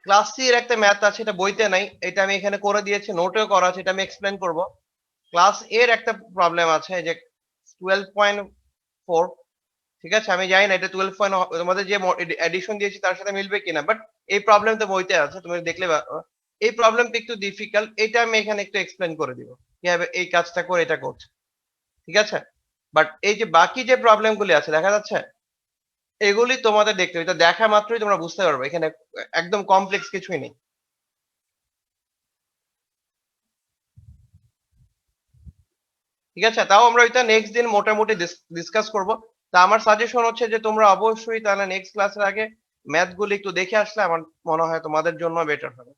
ক্লাস সি এর একটা ম্যাথ আছে, এটা বইতে নাই, এটা আমি এখানে করে দিয়েছি, নোটেও করা আছে, এটা আমি এক্সপ্লেন করব। ক্লাস এর একটা প্রবলেম আছে যে 12.4, ঠিক আছে? আমি জানি না এটা 12 তোমাদের যে এডিশন দিয়েছি তার সাথে মিলবে কিনা, বাট এই প্রবলেম তো বইতে আছে, তুমি দেখলে এই প্রবলেমটা একটু ডিফিকাল্ট, এটা আমি এখানে একটু এক্সপ্লেন করে দিব কিভাবে এই কাজটা করে এটা করছে, ঠিক আছে? বাট এই যে বাকি যে প্রবলেম গুলি আছে দেখা যাচ্ছে, এগুলি তোমাদের দেখতে হবে, এটা দেখা মাত্রই তোমরা বুঝতে পারবে এখানে একদম কমপ্লেক্স কিছুই নেই, ঠিক আছে? তাও আমরা ওইটা নেক্সট দিন মোটামুটি ডিসকাস করব। তা আমার সাজেশন হচ্ছে যে তোমরা অবশ্যই তাহলে নেক্সট ক্লাসের আগে ম্যাথ গুলি একটু দেখে আসলে আমার মনে হয় তোমাদের জন্য বেটার হবে।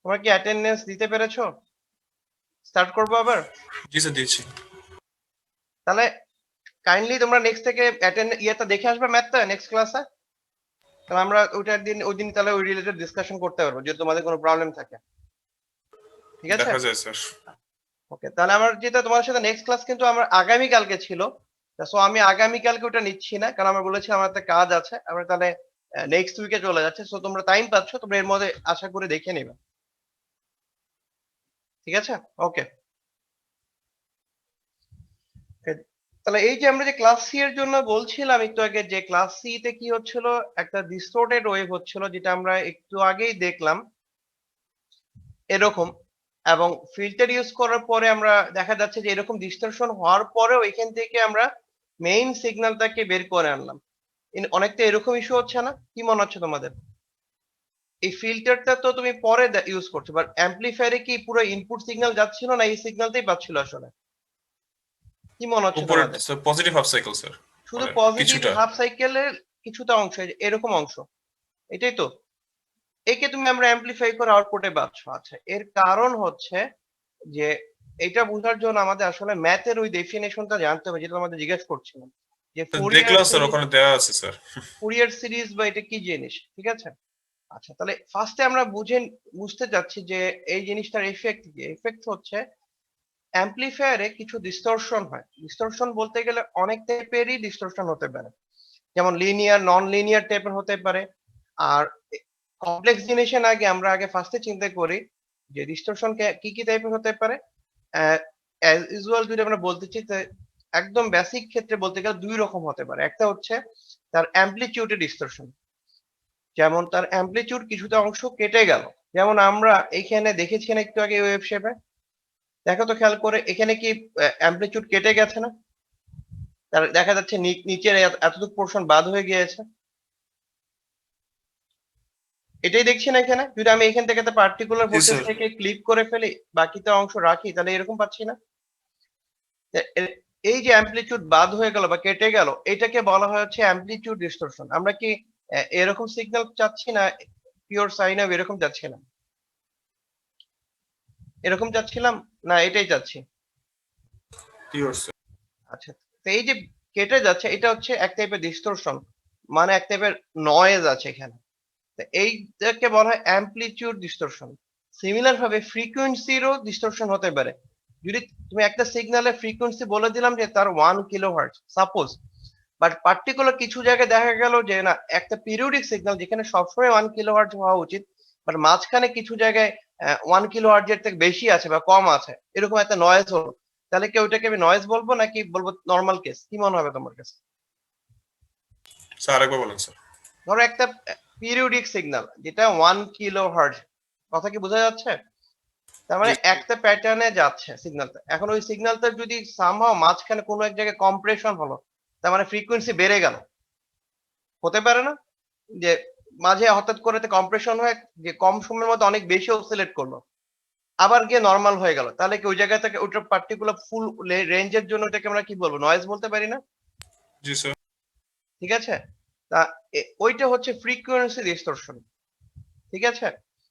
তোমরা কি অ্যাটেন্ডেন্স দিতে পেরেছো? স্টার্ট করবো আবার? জি স্যার, দিয়েছি। তাহলে কাইন্ডলি তোমরা নেক্সট থেকে ইয়েটা দেখে আসবে ম্যাথটা নেক্সট ক্লাসে। তাহলে আমরা ওইটার দিন ওই দিন তাহলে ওই রিলেটেড ডিসকাশন করতে পারবো যদি তোমাদের কোনো প্রবলেম থাকে, ঠিক আছে? দেখা যায় স্যার। ওকে, তাহলে আমার যেটা তোমার সাথে নেক্সট ক্লাস কিন্তু আমার আগামী কালকে ছিল, সো আমি আগামী কালকে ওটা নিচ্ছি না, কারণ আমরা বলেছি আমার একটা কাজ আছে, আমরা তাহলে নেক্সট উইকে চলে যাচ্ছে। সো তোমরা টাইম পাচ্ছ, তোমরা এর মধ্যে আশা করে দেখে নিবে, ঠিক আছে? ওকে, তাহলে এই যে আমরা যে ক্লাস সি এর জন্য বলছিলাম একটু আগে, যে ক্লাস সি তে কি হচ্ছিল, একটা ডিস্টোর্টেড ওয়েভ হচ্ছিল যেটা আমরা একটু আগেই দেখলাম এরকম, এবং ফিল্টার ইউজ করার পরে আমরা দেখা যাচ্ছে যে এরকম ডিস্টরশন হওয়ার পরেও এখান থেকে আমরা মেইন সিগন্যালটাকে বের করে আনলাম। অনেকটা এরকম ইস্যু হচ্ছে না? কি মনে হচ্ছে তোমাদের? এই ফিল্টারটা তো তুমি পরে ইউজ করছো, বাট অ্যাম্পলিফায়ারে কি পুরো ইনপুট সিগন্যাল যাচ্ছিল না এই সিগন্যালটাই পাচ্ছিল আসলে? কি মনে হচ্ছে উপরে তোমাদের? Sir positive half cycle sir. শুধু মানে পজিটিভ কিছুটা। হাফ সাইকেলের কিছুটা অংশ, এরকম অংশ, এটাই তো? একে তুমি আমরা অ্যাম্পলিফাই করে আউটপুটে পাচ্ছ। আচ্ছা, এর কারণ হচ্ছে যে এটা বোঝার জন্য আমাদের আসলে ম্যাথের ওই ডেফিনেশনটা জানতে হবে যেটা আমাদের জিজ্ঞেস করছিলাম, যে দেখলাম স্যার, ওখানে দেওয়া আছে স্যার। ফুরিয়ার সিরিজ বা এটা কি জিনিস, ঠিক আছে? আচ্ছা, তাহলে ফার্স্টে আমরা বুঝতে যাচ্ছি যে এই জিনিসটার এফেক্ট কি। এফেক্ট হচ্ছে অ্যাম্পলিফায়ারে কিছু ডিস্টরশন হয়। ডিস্টরশন বলতে গেলে অনেক টাইপেরই ডিস্টরশন হতে পারে, যেমন লিনিয়ার, নন লিনিয়ার টাইপের হতে পারে। আর কমপ্লেক্স জিনিসের আগে আমরা আগে ফার্স্টে চিন্তা করি যে ডিস্টরশন কি কি টাইপের হতে পারে। অ্যাজ ইউজুয়াল যদি আমরা বলতে চাই, একদম বেসিক ক্ষেত্রে বলতে গেলে দুই রকম হতে পারে। একটা হচ্ছে তার অ্যাম্পলিটিউডে ডিস্টরশন, যেমন তার অ্যাম্পলিটিউড কিছুটা অংশ কেটে গেল, যেমন আমরা এখানে দেখেছি না একটু আগে ওয়েভ শেপে, দেখো তো খেয়াল করে এখানে কি অ্যাম্পলিটিউড কেটে গেছে না? তার দেখা যাচ্ছে নিচের এতটুকু পোর্শন বাদ হয়ে গিয়েছে, এটাই দেখছি না এখানে? যদি আমি এখান থেকে পার্টিকুলার জি ভোল্টেজ স্যার। থেকে ক্লিক করে ফেলি, বাকিটা অংশ রাখি, তাহলে এরকম পাচ্ছি না? এই যে অ্যাম্পলিটিউড বাদ হয়ে গেল বা কেটে গেল, এটাকে বলা হয় হচ্ছে অ্যাম্পলিটিউড ডিস্টরশন। আমরা কি এরকম সিগন্যাল চাচ্ছি না? পিওর সাইন ওয়েভ এরকম চাচ্ছি না, এরকম চাচ্ছিলাম না, এটাই চাচ্ছি। Pure sir. আচ্ছা, তো এই যে কেটে যাচ্ছে এটা হচ্ছে এক টাইপের ডিস্টরশন, মানে এক টাইপের নয়েজ আছে এখানে। তো এইটাকে বলা হয় অ্যাম্পলিটিউড ডিস্টরশন। সিমিলার ভাবে ফ্রিকোয়েন্সিরও ডিস্টরশন হতে পারে। যদি তুমি একটা সিগন্যালের ফ্রিকোয়েন্সি বলে দিলাম যে তার 1 কিলোহার্টজ সাপোজ, বাট পার্টিকুলার কিছু জায়গায় দেখা গেল যে না একটা পিরিয়ডিক সিগন্যাল যেখানে সবসময় 1 কিলোহার্টজ হওয়া উচিত, বাট মাঝখানে কিছু জায়গায় 1 কিলোহার্টজ এর থেকে বেশি আছে বা কম আছে, এরকম একটা নয়েজ হলো, তাহলে কি ওইটাকে আমি নয়েজ বলবো নাকি বলবো নর্মাল কেস? কি মনে হবে তোমার কাছে? স্যার আরেকবার বলেন স্যার। ধরো একটা পিরিয়ডিক সিগন্যাল যেটা 1 কিলোহার্টজ, কথা কি বোঝা যাচ্ছে? তার মানে জি। একটা প্যাটার্নে যাচ্ছে সিগন্যালটা। এখন ওই সিগন্যালটা যদি সামহাও মাঝখানে কোনো এক জায়গায় কম্প্রেশন হলো, তার মানে ফ্রিকোয়েন্সি বেড়ে গেল, হতে পারে না যে মাঝে হঠাৎ করে কম্প্রেশন হয়ে যে কম সময়ের মধ্যে অনেক বেশি অসিলেট করলো, আবার গিয়ে নর্মাল হয়ে গেল, তাহলে কি ওই জায়গা থেকে ওইটা পার্টিকুলার ফুল রেঞ্জের জন্য ওটাকে আমরা কি বলবো, নয়েজ বলতে পারি না? জি স্যার। ঠিক আছে, তা ওইটা হচ্ছে ফ্রিকোয়েন্সি ডিস্টরশন। ঠিক আছে,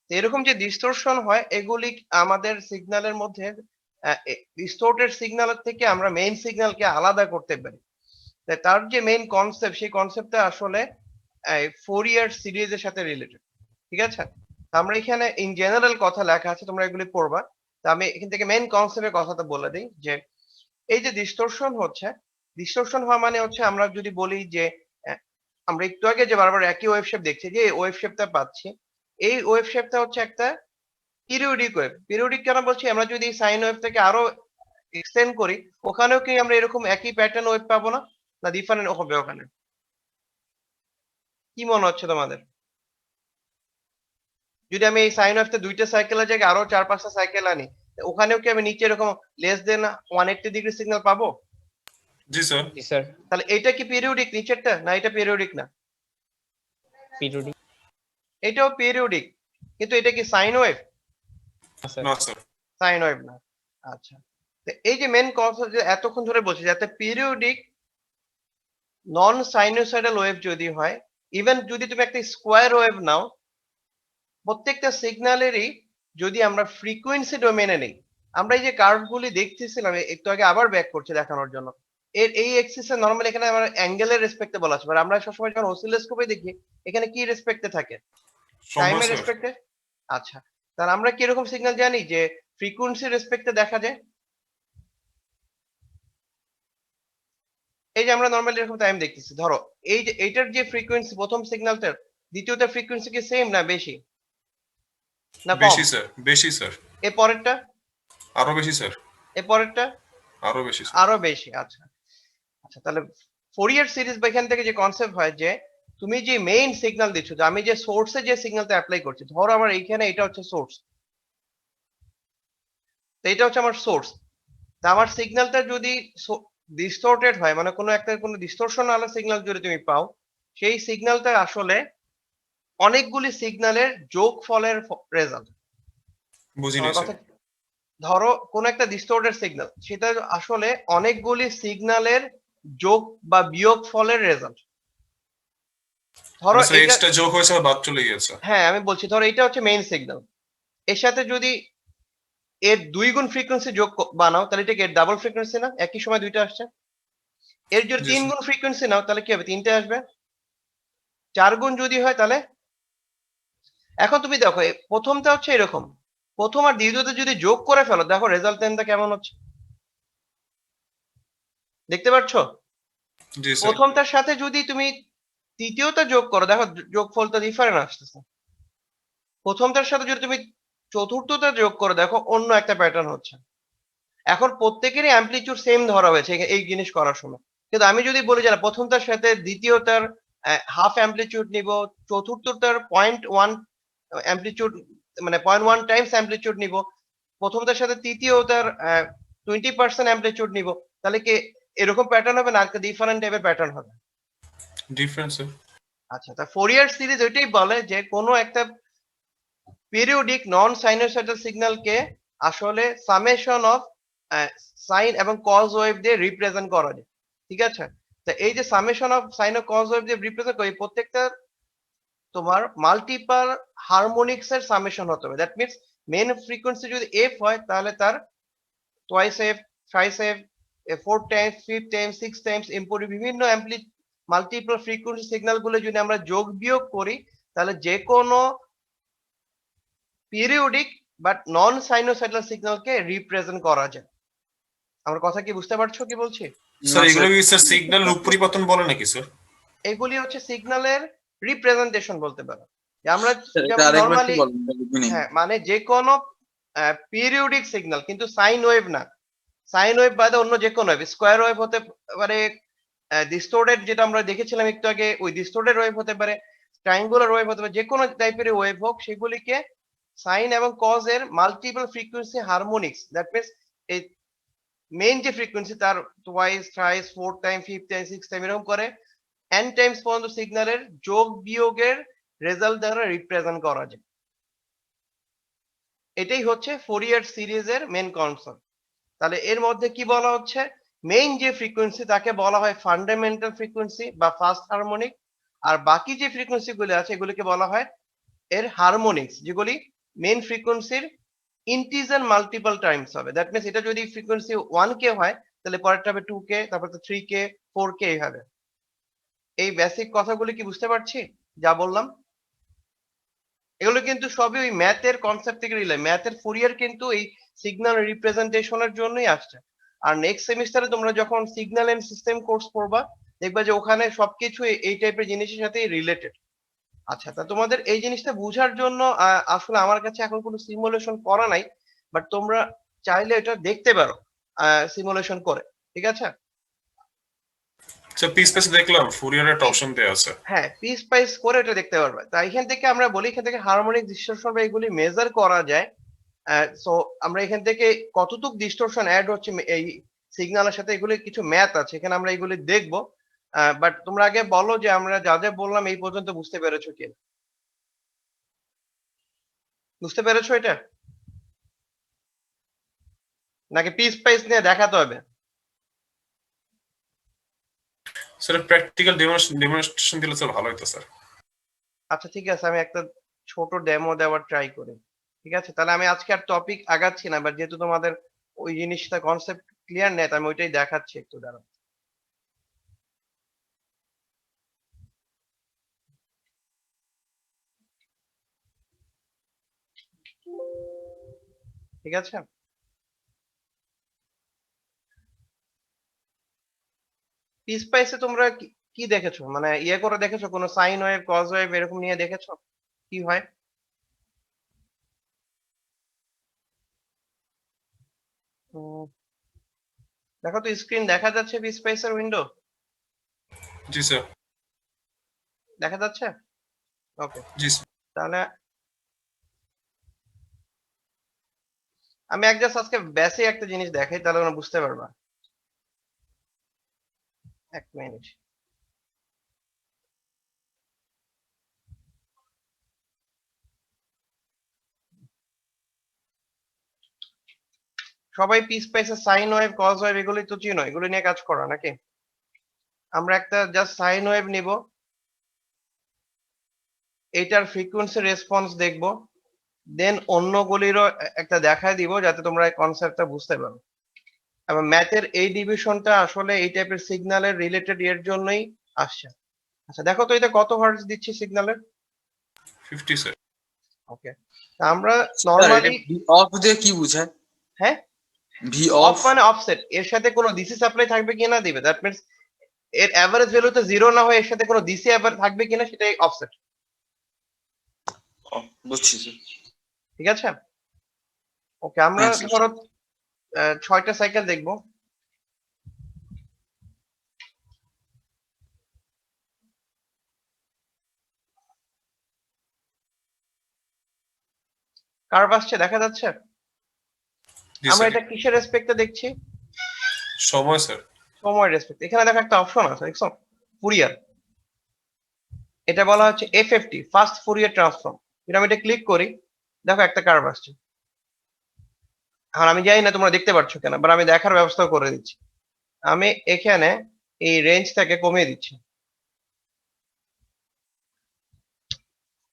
তো এরকম যে ডিস্টরশন হয় এগুলি আমাদের সিগন্যালের মধ্যে ডিস্টর্টেড সিগন্যালের থেকে আমরা মেইন সিগন্যালকে আলাদা করতে পারি। তাই তার যে মেইন কনসেপ্ট, সেই কনসেপ্টটা আসলে ফোরিয়ার সিরিজের সাথে রিলেটেড। ঠিক আছে, তো আমরা এখানে ইন জেনারেল কথা লেখা আছে, তোমরা এগুলি পড়বা। তো আমি এখান থেকে মেইন কনসেপ্টের কথাটা বলে দিই যে এই যে ডিস্টরশন হচ্ছে, ডিস্টরশন হওয়া মানে হচ্ছে আমরা যদি বলি যে আমরা একটু আগে যে বারবার একই ওয়েভ শেপ দেখছি, যে ওয়েভ শেপটা পাচ্ছি, এই ওয়েভ শেপটা হচ্ছে একটা পিরিয়ডিক ওয়েভ। পিরিয়ডিক কেন বলছি, আমরা যদি সাইন ওয়েভ থেকে আরো এক্সটেন্ড করি, ওখানেও কি আমরা এরকম একই প্যাটার্ন ওয়েভ পাবো না, না ডিফারেন্ট হবে ওখানে? কি মনে হচ্ছে তোমাদের? যদি আমি এই সাইন ওয়েভটা দুইটা সাইকেলের জায়গায় আরো 4-5টা সাইকেল আনি, ওখানেও কি আমি নিচে এরকম লেস দেন 180 ডিগ্রি সিগন্যাল পাবো? জি স্যার। জি স্যার, তাহলে এটা কি পিরিয়ডিক নিচেরটা, না এটা পিরিয়ডিক না? পিরিয়ডিক এটাও পিরিয়ডিক, কিন্তু এটা কি সাইন ওয়েভ? স্যার। না স্যার। সাইন ওয়েভ না। আচ্ছা, তো এই যে মেন কনসেপ্ট যে এতক্ষণ ধরে বলছি, যাতে পিরিয়ডিক নন সাইনোসয়েডাল ওয়েভ যদি হয়, ইভেন যদি তুমি একটা স্কোয়ার ওয়েভ নাও, প্রত্যেকটা সিগন্যালেরই যদি আমরা ফ্রিকোয়েন্সি ডোমেনে নেই, আমরা এই যে কার্ভগুলি দেখতেছিলাম একটু আগে, আবার ব্যাক করছি দেখানোর জন্য, এর এই এক্সিসে নরমালি এখানে আমার অ্যাঙ্গেলের রেসপেক্টে বলা আছে, আমরা সবসময় যখন অসিলোস্কোপে দেখি এখানে কি রেসপেক্টে থাকে, সম্ভব টাইমের স্যার। রেসপেক্টে। আচ্ছা, তাহলে আমরা কি এরকম সিগন্যাল জানি যে ফ্রিকোয়েন্সি রেসপেক্টে দেখা যায়? এই যে আমরা নরমালি এরকম টাইম দেখতেছি, ধরো এই যে এইটার যে ফ্রিকোয়েন্সি প্রথম সিগন্যালটার, দ্বিতীয়টার ফ্রিকোয়েন্সি কি সেম না বেশি না কম? বেশি স্যার, বেশি স্যার। এ পরেরটা, আরো বেশি স্যার। এ পরেরটা আরো বেশি স্যার। আরো বেশি। আচ্ছা আচ্ছা, তাহলে ফোরিয়ার সিরিজ বা এখান থেকে যে কনসেপ্ট হয় যে তুমি যে মেইন সিগন্যাল দিচ্ছ, যে আমি যে সোর্সে যে সিগন্যালটা অ্যাপ্লাই করছি, ধরো আমার এইখানে এটা হচ্ছে সোর্স, তো এটা হচ্ছে আমার সোর্স, তা আমার সিগন্যালটা যদি ডিস্টর্টেড হয়, মানে কোনো ডিস্টরশন আলা সিগন্যাল যদি তুমি পাও, সেই সিগন্যালটা আসলে অনেকগুলি সিগন্যালের যোগফলের রেজাল্ট। বুঝিনি আমার স্যার। কথা, ধরো কোন একটা ডিস্টর্টেড সিগন্যাল, সেটা আসলে অনেকগুলি সিগন্যালের যোগ বা বিয়োগ ফলের রেজাল্ট। ধরো স্যার এটা, এক্সট্রা যোগ হয়েছে আর বাদ চলে গিয়েছে। হ্যাঁ আমি বলছি, ধরো এটা হচ্ছে মেইন সিগন্যাল, এর সাথে যদি এর 2 গুণ ফ্রিকোয়েন্সি যোগ বানাও, তাহলে এটা কি এর ডাবল ফ্রিকোয়েন্সি না? একই সময় দুইটা আসছে। এর যদি জি 3 স্যার। গুণ ফ্রিকোয়েন্সি নাও, তাহলে কি হবে? 3টে আসবে। 4 গুণ যদি হয় তাহলে, এখন তুমি দেখো প্রথমটা হচ্ছে এরকম, প্রথম আর দ্বিতীয়তে যদি যোগ করে ফেলো, দেখো রেজাল্ট কেমন হচ্ছে, দেখতে পাচ্ছ? জি স্যার। প্রথমটার সাথে যদি তুমি তৃতীয়টা যোগ করো, দেখো যোগফলটা ডিফারেন্ট আসতেছে। প্রথমটার সাথে যদি তুমি চতুর্থটা যোগ করো, দেখো অন্য একটা প্যাটার্ন হচ্ছে। এখন প্রত্যেকেরই অ্যামপ্লিটিউড সেম ধরা হয়েছে এই জিনিস করার সময়, কিন্তু আমি যদি বলি যে না, প্রথমটার সাথে দ্বিতীয়টার হাফ অ্যামপ্লিটিউড নিব, চতুর্থটার 0.1 অ্যামপ্লিটিউড, মানে 0.1 টাইমস অ্যামপ্লিটিউড নিব, প্রথমটার সাথে তৃতীয়টার 20% অ্যামপ্লিটিউড নিব, তাহলে কি এরকম প্যাটার্ন হবে না আর ডিফারেন্ট টাইপের প্যাটার্ন হবে? Difference sir. আচ্ছা, তা ফোরিয়ার সিরিজ ওইটাই বলে যে কোনো একটা পিরিয়ডিক নন সাইনোসয়েডাল সিগন্যালকে আসলে সামেশন অফ সাইন এবং কজ ওয়েভ দিয়ে রিপ্রেজেন্ট করা যায়। ঠিক আছে, তো এই যে সামেশন অফ সাইন ও কজ ওয়েভ দিয়ে রিপ্রেজেন্ট করি, প্রত্যেকটা তোমার মাল্টিপল হারমোনিক্স এর সামেশন হতে হবে। দ্যাট মিন্স মেন ফ্রিকোয়েন্সি যদি এফ হয়, তাহলে তার twice F, thrice F, 4 times, 5 times, 6 times import, বিভিন্ন মাল্টিপল ফ্রিকোয়েন্সি সিগন্যাল গুলো যদি আমরা যোগ বিয়োগ করি, তাহলে যে কোনো periodic but non sinusoidal সিগন্যালকে represent করা যায়। আমার কথা কি বুঝতে পারছো কি বলছি? স্যার না, এগুলো স্যার। কি স্যার সিগন্যাল রূপ পরিবর্তন বলে নাকি স্যার? এগুলি হচ্ছে সিগন্যালের রিপ্রেজেন্টেশন বলতে পারো, যে আমরা স্যার, এটা যেমন আরেকবার কি নরমালি, বলেন, তাহলে বুঝিনি। হ্যাঁ মানে যে কোনো পিরিয়ডিক সিগন্যাল, কিন্তু সাইন ওয়েভ না, সাইন ওয়েভ বাদে অন্য যে কোনো ওয়েভ, স্কোয়ার ওয়েভ হতে পারে, ডিস্টোর্টেড যেটা আমরা দেখেছিলাম একটু আগে ওই ডিস্টোর্টেড ওয়েভ হতে পারে, ট্রায়াঙ্গুলার ওয়েভ হতে পারে, যে কোনো টাইপের ওয়েভ হোক সেগুলিকে সাইন এবং কজ এর multiple frequency harmonics, that means এই মেইন যে ফ্রিকোয়েন্সি তার twice thrice four time fifth time six time এরকম করে এন টাইমস পর্যন্ত সিগন্যালের যোগ বিয়োগের রেজাল্ট দ্বারা রিপ্রেজেন্ট করা যায়। এটাই হচ্ছে ফোরিয়ার সিরিজের মেইন কনসেপ্ট। তাহলে এর মধ্যে কি বলা হচ্ছে, মেইন যে ফ্রিকোয়েন্সি তাকে বলা হয় ফান্ডামেন্টাল ফ্রিকোয়েন্সি বা ফার্স্ট হারমোনিক, আর বাকি যে ফ্রিকোয়েন্সি গুলো আছে এগুলিকে বলা হয় এর হারমোনিক্স, যেগুলি মেইন ফ্রিকোয়েন্সির ইন্টিজার মাল্টিপল টাইমস হবে। দ্যাট মিনস এটা যদি ফ্রিকোয়েন্সি 1k হয় তাহলে পরেরটা হবে 2k, তারপর তো 3k 4k এইভাবে। এই বেসিক কথাগুলি কি বুঝতে পারছি যা বললাম? এগুলো কিন্তু সবই ওই ম্যাথের কনসেপ্ট থেকে রিলে, ম্যাথের ফুরিয়ার কিন্তু এই সিগন্যাল রিপ্রেজেন্টেশনের জন্যই আসছে। আর নেক্সট সেমিস্টারে তোমরা যখন সিগন্যাল এন্ড সিস্টেম কোর্স পড়বা দেখবা যে ওখানে সবকিছু এই টাইপের জিনিসের সাথে রিলেটেড। আচ্ছা, তা তোমাদের এই জিনিসটা বোঝার জন্য আসলে আমার কাছে এখন কোনো সিমুলেশন করা নাই, বাট তোমরা চাইলে এটা দেখতে পারো সিমুলেশন করে, ঠিক আছে? স্যার পিস পেস দেখলাম ফুরিয়ার একটা অপশন দেয়া আছে। হ্যাঁ, পিস পাইস করে এটা দেখতে পারবে। তাই এখান থেকে আমরা বলি এখান থেকে হারমোনিক ডিস্টরশন বা এগুলি মেজার করা যায়। সো আমরা এখান থেকে কতটুক ডিস্টরশন অ্যাড হচ্ছে এই সিগন্যালের সাথে, এগুলি কিছু ম্যাথ আছে এখানে আমরা এগুলি দেখবো। বাট তোমরা আগে বলো যে আমরা যা যা বললাম এই পর্যন্ত বুঝতে পেরেছো কি? বুঝতে পেরেছো এটা, নাকি পিস পাইস নিয়ে দেখাতে হবে? স্যার প্র্যাকটিক্যাল ডেমনস্ট্রেশন দিলে স্যার ভালো হতো স্যার। আচ্ছা ঠিক আছে, আমি একটা ছোট ডেমো দেওয়ার ট্রাই করি। ঠিক আছে, তাহলে আমি আজকে আর টপিক আগাচ্ছি না, বাট যেহেতু তোমাদের ওই জিনিসটা কনসেপ্ট ক্লিয়ার নেই, আমি ওইটাই দেখাচ্ছি, একটু দাঁড়াও। ঠিক আছে, পিস পাইসে তোমরা কি দেখেছো, মানে ইয়ে করে দেখেছো কোনো সাইন ওয়েভ কজ ওয়েভ এরকম নিয়ে দেখেছো কি হয়? উম, দেখো তো স্ক্রিন দেখা যাচ্ছে পিস পাইসের উইন্ডো জি স্যার। দেখা যাচ্ছে? ওকে, জি স্যার। তাহলে আমি জাস্ট আজকে বেসিক একটা জিনিস দেখাই, তাহলে তোমরা বুঝতে পারবা। এক মিনিট। সবাই পিস পাইসে সাইন ওয়েভ কজ ওয়েভ এগুলি তো চিনো, এগুলি নিয়ে কাজ করো নাকি? আমরা একটা জাস্ট সাইন ওয়েভ নিব, এটার ফ্রিকোয়েন্সি রেসপন্স দেখব, দেন অন্যগুলিরও একটা দেখায় দিব যাতে তোমরা এই কনসেপ্টটা বুঝতে পারো। এবং ম্যাথের এই ডিভিশনটা আসলে এই টাইপের সিগন্যালের রিলেটেড এর জন্যই আসছে। আচ্ছা দেখো তো এটা কত হার্টজ দিচ্ছি সিগন্যালের? 50 স্যার। ওকে, আমরা স্যার, এটা নরমালি, ভি অফ দিয়ে কি বোঝায়? হ্যাঁ ভি অফ অফ মানে অফসেট, এর সাথে কোনো ডিসি সাপ্লাই থাকবে কিনা দিবে, দ্যাট মিন্স এর এভারেজ ভ্যালুতে জিরো না হয়ে এর সাথে কোনো ডিসি থাকবে কিনা সেটাই অফসেট। বুঝছি স্যার। ঠিক আছে, ওকে আমরা হ্যাঁ, স্যার। ধরো 6টা সাইকেল দেখবো। কার্ভ আসছে, দেখা যাচ্ছে? জি আমরা স্যার। এটা কিসের রেসপেক্টে দেখছি? সময় স্যার। সময় রেসপেক্ট। এখানে দেখো একটা অপশন আছে, দেখছো ফুরিয়ার, এটা বলা হচ্ছে এফএফটি, ফাস্ট ফুরিয়ার ট্রান্সফর্ম। যদি আমি এটা ক্লিক করি দেখো একটা কার্ভ আসছে। এখন আমি জানি না তোমরা দেখতে পাচ্ছ কেন, বাট আমি দেখার ব্যবস্থা করে দিচ্ছি। আমি এখানে এই রেঞ্জটাকে কমিয়ে দিচ্ছি,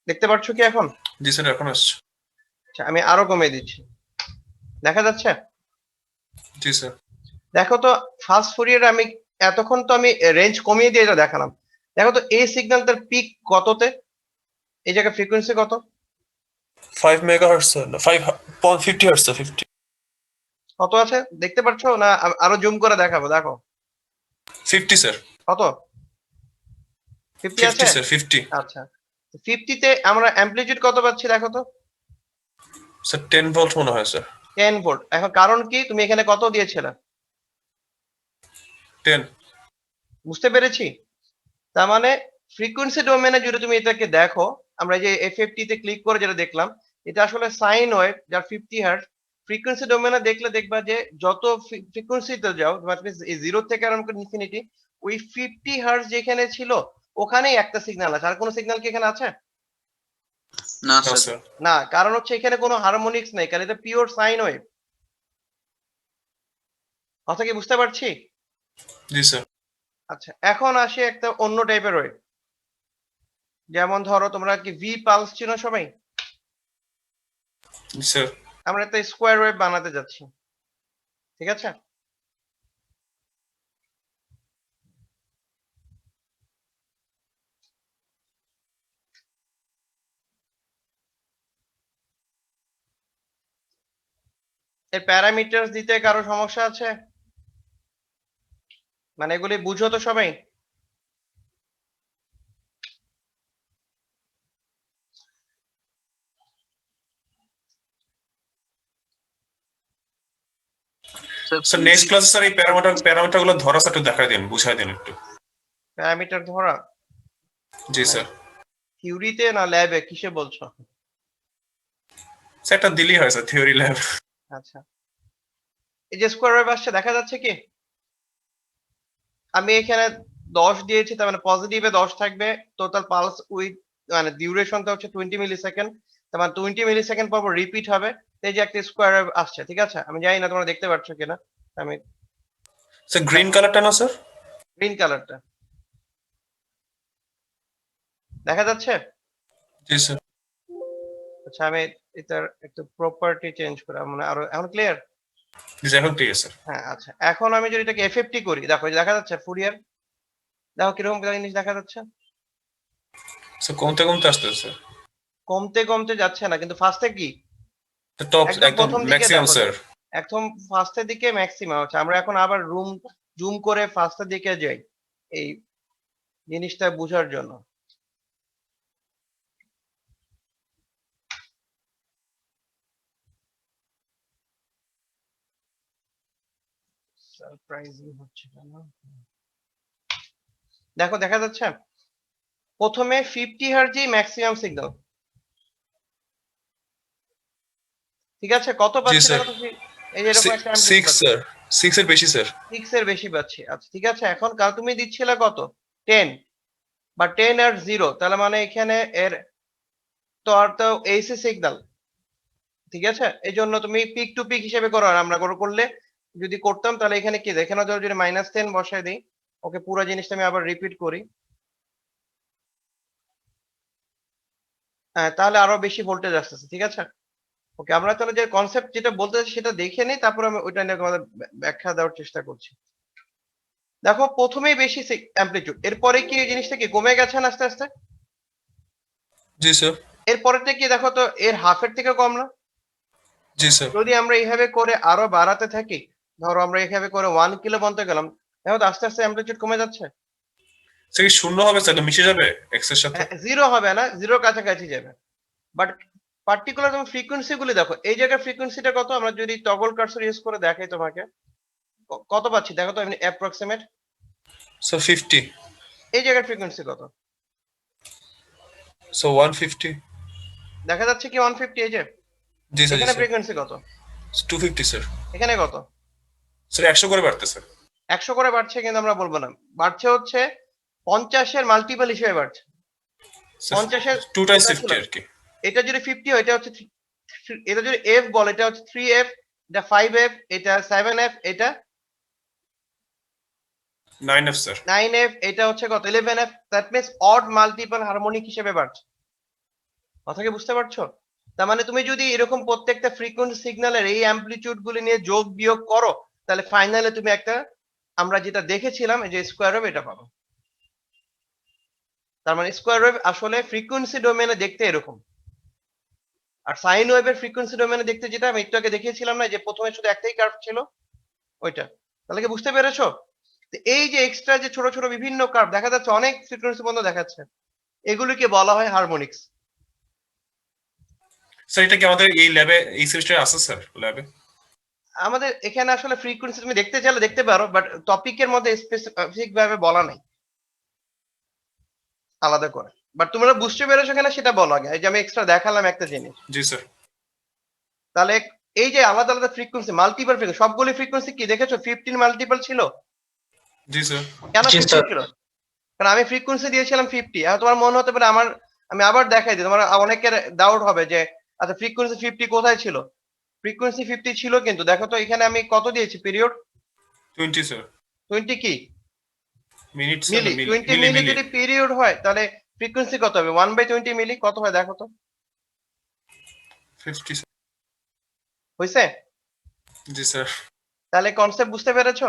দেখতে পাচ্ছ কি এখন? জি স্যার এখন আসছে। আচ্ছা, আমি আরো কমিয়ে দিচ্ছি, দেখা যাচ্ছে? জি স্যার। দেখো তো ফাস্ট ফুরিয়ার আমি এতক্ষণ তো আমি রেঞ্জ কমিয়ে দিয়ে এটা দেখালাম, দেখো তো এই সিগন্যালটার পিক কততে, এই জায়গায় ফ্রিকোয়েন্সি কত? 5 মেগাহার্টজ স্যার, না 550 হার্টজ স্যার, 50। কত আছে দেখতে পাচ্ছ না? আরো জুম করে দেখাবো, দেখো 50 স্যার, কত? 50 আছে? 50 স্যার, 50 আচ্ছা, 50 তে আমরা অ্যাম্পলিটিউড কত পাচ্ছি দেখো তো? স্যার 10 ভোল্ট মনে হয় স্যার। 10 ভোল্ট। এখন কারণ কি, তুমি এখানে কত দিয়েছিলে? 10 বুঝতে পেরেছি? তার মানে ফ্রিকোয়েন্সি ডোমেনে যদি তুমি এটাকে দেখো, আমরা যে এফএফটি তে ক্লিক করে যেটা দেখলাম, এটা আসলে সাইন ওয়েভ যার 50 হার্টজ। ফ্রিকোয়েন্সি ডোমেনে দেখলে দেখবা যে যত ফ্রিকোয়েন্সিতে যাও, এই 0 থেকে আরম্ভ করে ইনফিনিটি, ওই 50 হার্টজ যেখানে ছিল ওখানেই একটা সিগন্যাল আছে। আর কোনো সিগন্যাল কি এখানে আছে? না না স্যার। স্যার। না, কারণ হচ্ছে এখানে কোনো হারমোনিক্স নেই, কারণ এটা পিওর সাইন ওয়েভ। কথা কি বুঝতে পারছি? জি স্যার। আচ্ছা, এখন আসি একটা অন্য টাইপের ওয়েভ। যেমন ধরো, তোমরা কি ভি পালস চিনো সবাই? জি স্যার। আমরা একটা স্কোয়ার ওয়েভ বানাতে যাচ্ছি, ঠিক আছে? এর প্যারামিটারস দিতে কারো সমস্যা আছে? মানে এগুলি বুঝো তো সবাই? স্যার নেক্সট ক্লাসে স্যার এই প্যারামিটার গুলো ধরা স্যার একটু দেখাই দিন, বুঝাই দিন একটু। প্যারামিটার ধরা জি স্যার। থিওরিতে না ল্যাবে, কিসে বলছো? স্যার একটা দিলেই হয় স্যার, থিওরি ল্যাব। আচ্ছা, এই যে স্কোয়ার ওয়েভ আসছে দেখা যাচ্ছে কি? আমি এখানে 10 দিয়েছি, তার মানে পজিটিভে 10 থাকবে। টোটাল পালস উইথ মানে ডিউরেশনটা হচ্ছে 20 মিলি সেকেন্ড। তার মানে 20 মিলি সেকেন্ড পর রিপিট হবে। এই যে একটা স্কোয়ার ওয়েভ আসছে, ঠিক আছে? আমি জানি না তোমরা দেখতে পাচ্ছ কিনা। আমি স্যার গ্রিন কালারটা না স্যার? গ্রিন কালারটা দেখা যাচ্ছে? জি স্যার। আচ্ছা, আমি এটার একটু প্রপার্টি চেঞ্জ করা মানে আরো এখন ক্লিয়ার। জি স্যার, এখন ঠিক আছে স্যার। হ্যাঁ, আচ্ছা, এখন আমি যদি এটাকে এফএফটি করি, দেখো এই যে দেখা যাচ্ছে ফুরিয়ার, দেখো কিরকম জিনিস দেখা যাচ্ছে। স্যার কমতে কমতে আসতেছে স্যার। কমতে কমতে যাচ্ছে না, কিন্তু ফার্স্টে কি টপ একদম একদম প্রথম দিকে ম্যাক্সিমাম দেখো, স্যার। একদম ফার্স্টের দিকে ম্যাক্সিমাম হচ্ছে। আমরা এখন আবার জুম করে ফার্স্টের দিকে যাই এই জিনিসটা বোঝার জন্য। সারপ্রাইজিং হচ্ছে কেন? দেখো দেখা যাচ্ছে প্রথমে 50 হার্টজই ম্যাক্সিমাম সিগন্যাল, ঠিক আছে? কত জি পাচ্ছি স্যার। দেখো তো, এই যে এরকম একটা 6 স্যার, 6 এর বেশি স্যার। 6 এর বেশি পাচ্ছি। আচ্ছা, ঠিক আছে, এখন কাল তুমি দিচ্ছিলে কত? 10 বা 10 আর 0, তাহলে মানে এখানে এর তো আর তো এসি সিগন্যাল, ঠিক আছে? এই জন্য তুমি পিক টু পিক হিসেবে করো। আর আমরা করলে যদি করতাম তাহলে এখানে কি এখানে যদি -10 বসায় দিই, ওকে পুরো জিনিসটা আমি আবার রিপিট করি, হ্যাঁ, তাহলে আরো বেশি ভোল্টেজ আসতেছে, ঠিক আছে? ওকে, আমরা তাহলে যে কনসেপ্ট যেটা বলতে চাচ্ছি সেটা দেখে নিই, তারপর আমি ওইটা নিয়ে তোমাদের ব্যাখ্যা দেওয়ার চেষ্টা করছি। দেখো প্রথমেই বেশি অ্যামপ্লিটিউড, এরপরে কি এই জিনিসটা কি কমে গেছে না আস্তে আস্তে? জি স্যার। এরপরেতে কি দেখো তো এর হাফের থেকে কম না? জি স্যার। যদি আমরা এইভাবে করে আরো বাড়াতে থাকি, ধরো আমরা এইভাবে করে 1 কিলো বলতে গেলাম, দেখো তো আস্তে আস্তে অ্যামপ্লিটিউড কমে যাচ্ছে। স্যার কি শূন্য হবে স্যার? এটা মিশে যাবে এক্স এর সাথে? জিরো হবে না, জিরোর কাছাকাছি যাবে। বাট পার্টিকুলার তুমি ফ্রিকোয়েন্সি গুলি দেখো, এই জায়গার ফ্রিকোয়েন্সিটা কত? আমরা যদি টগল কার্সর ইউজ করে দেখাই তোমাকে, কত পাচ্ছি দেখো তো এমনি অ্যাপ্রক্সিমেট। স্যার 50। এই জায়গার ফ্রিকোয়েন্সি কত সো 150। দেখা যাচ্ছে কি? 150। এই যে জি স্যার। জি এখানে স্যার। ফ্রিকোয়েন্সি কত? 250 স্যার। এখানে কত? স্যার 100 করে বাড়তেছে। 100 করে বাড়ছে, কিন্তু আমরা বলবো না, বাড়ছে হচ্ছে 50 এর মাল্টিপল হিসেবে বাড়ছে। 50 এর 2 টাইমস 50 আর কি। এটা যদি 50 হয়, এটা হচ্ছে এটা যদি এফ বল, এটা হচ্ছে 3f, এটা 5f, এটা 7f, এটা 9f স্যার। 9f, এটা হচ্ছে কত? 11f। That means odd multiple harmonic হিসেবে বাড়ছে। কথা কি বুঝতে পারছো? তার মানে তুমি যদি এরকম প্রত্যেকটা ফ্রিকোয়েন্সি সিগন্যালের এই অ্যামপ্লিটিউড গুলি নিয়ে যোগ বিয়োগ করো, তাহলে ফাইনালে তুমি একটা আমরা যেটা দেখেছিলাম এই যে স্কোয়ার ওয়েভ, এটা পাবো। তার মানে স্কোয়ার ওয়েভ আসলে ফ্রিকোয়েন্সি ডোমেনে দেখতে এরকম, আর সাইন ওয়েভের ফ্রিকোয়েন্সি ডোমেনে দেখতে যেটা আমি একটু আগে দেখিয়েছিলাম না, যে প্রথমে শুধু একটাই কার্ভ ছিল ওইটা। তাহলে কি বুঝতে পেরেছো? তো এই যে এক্সট্রা যে ছোট ছোট বিভিন্ন কার্ভ দেখা যাচ্ছে, অনেক ফ্রিকোয়েন্সি পর্যন্ত দেখাচ্ছে, এগুলিকে বলা হয় হারমোনিক্স। স্যার এটা কি আমাদের এই ল্যাবে এই সেমিস্টারে আছে স্যার ল্যাবে? আমাদের এখানে আসলে ফ্রিকোয়েন্সি তুমি দেখতে চাইলে দেখতে পারো, বাট টপিকের মধ্যে স্পেসিফিক ভাবে বলা নাই আলাদা করে। বাট তোমরা বুঝতে পেরেছো কিনা সেটা বলো আগে। এই যে আমি এক্সট্রা দেখালাম একটা জিনিস, জি স্যার। তাহলে এই যে আলাদা আলাদা ফ্রিকোয়েন্সি, মাল্টিপল ফ্রিকোয়েন্সি, সবগুলি ফ্রিকোয়েন্সি কি দেখেছো 15 মাল্টিপল ছিল? জি স্যার। কেন জি, 50 স্যার। ছিল? কারণ আমি ফ্রিকোয়েন্সি দিয়েছিলাম 50। এখন তোমার মনে হতে পারে আমি আবার দেখাই দিই, তোমার অনেকের ডাউট হবে যে আচ্ছা ফ্রিকোয়েন্সি 50 কোথায় ছিল? ফ্রিকোয়েন্সি 50 ছিল, কিন্তু দেখো তো এখানে আমি কত দিয়েছি পিরিয়ড? 20 স্যার। 20 কি মিনিট স্যার, মিলি? 20 মিলি মিলি মিলি যদি পিরিয়ড হয় তাহলে ফ্রিকোয়েন্সি কত হবে? 1/20 মিলি। কত হয় দেখো তো, 50 স্যার। হইছে? জি স্যার। তাহলে কনসেপ্ট বুঝতে পেরেছো?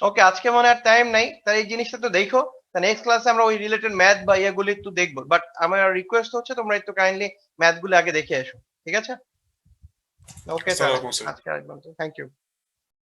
ওকে, আজকে মনে আর টাইম নাই, তাহলে এই জিনিসটা তো দেখো। নেক্সট ক্লাসে আমরা ওই রিলেটেড ম্যাথ বা ইয়েগুলি একটু দেখবো, বাট আমার রিকোয়েস্ট হচ্ছে তোমরা একটু কাইন্ডলি ম্যাথ গুলো আগে দেখে এসো, ঠিক আছে? ওকে, আসসালামু তাহলে আলাইকুম স্যার। আজকে আর থ্যাংক ইউ।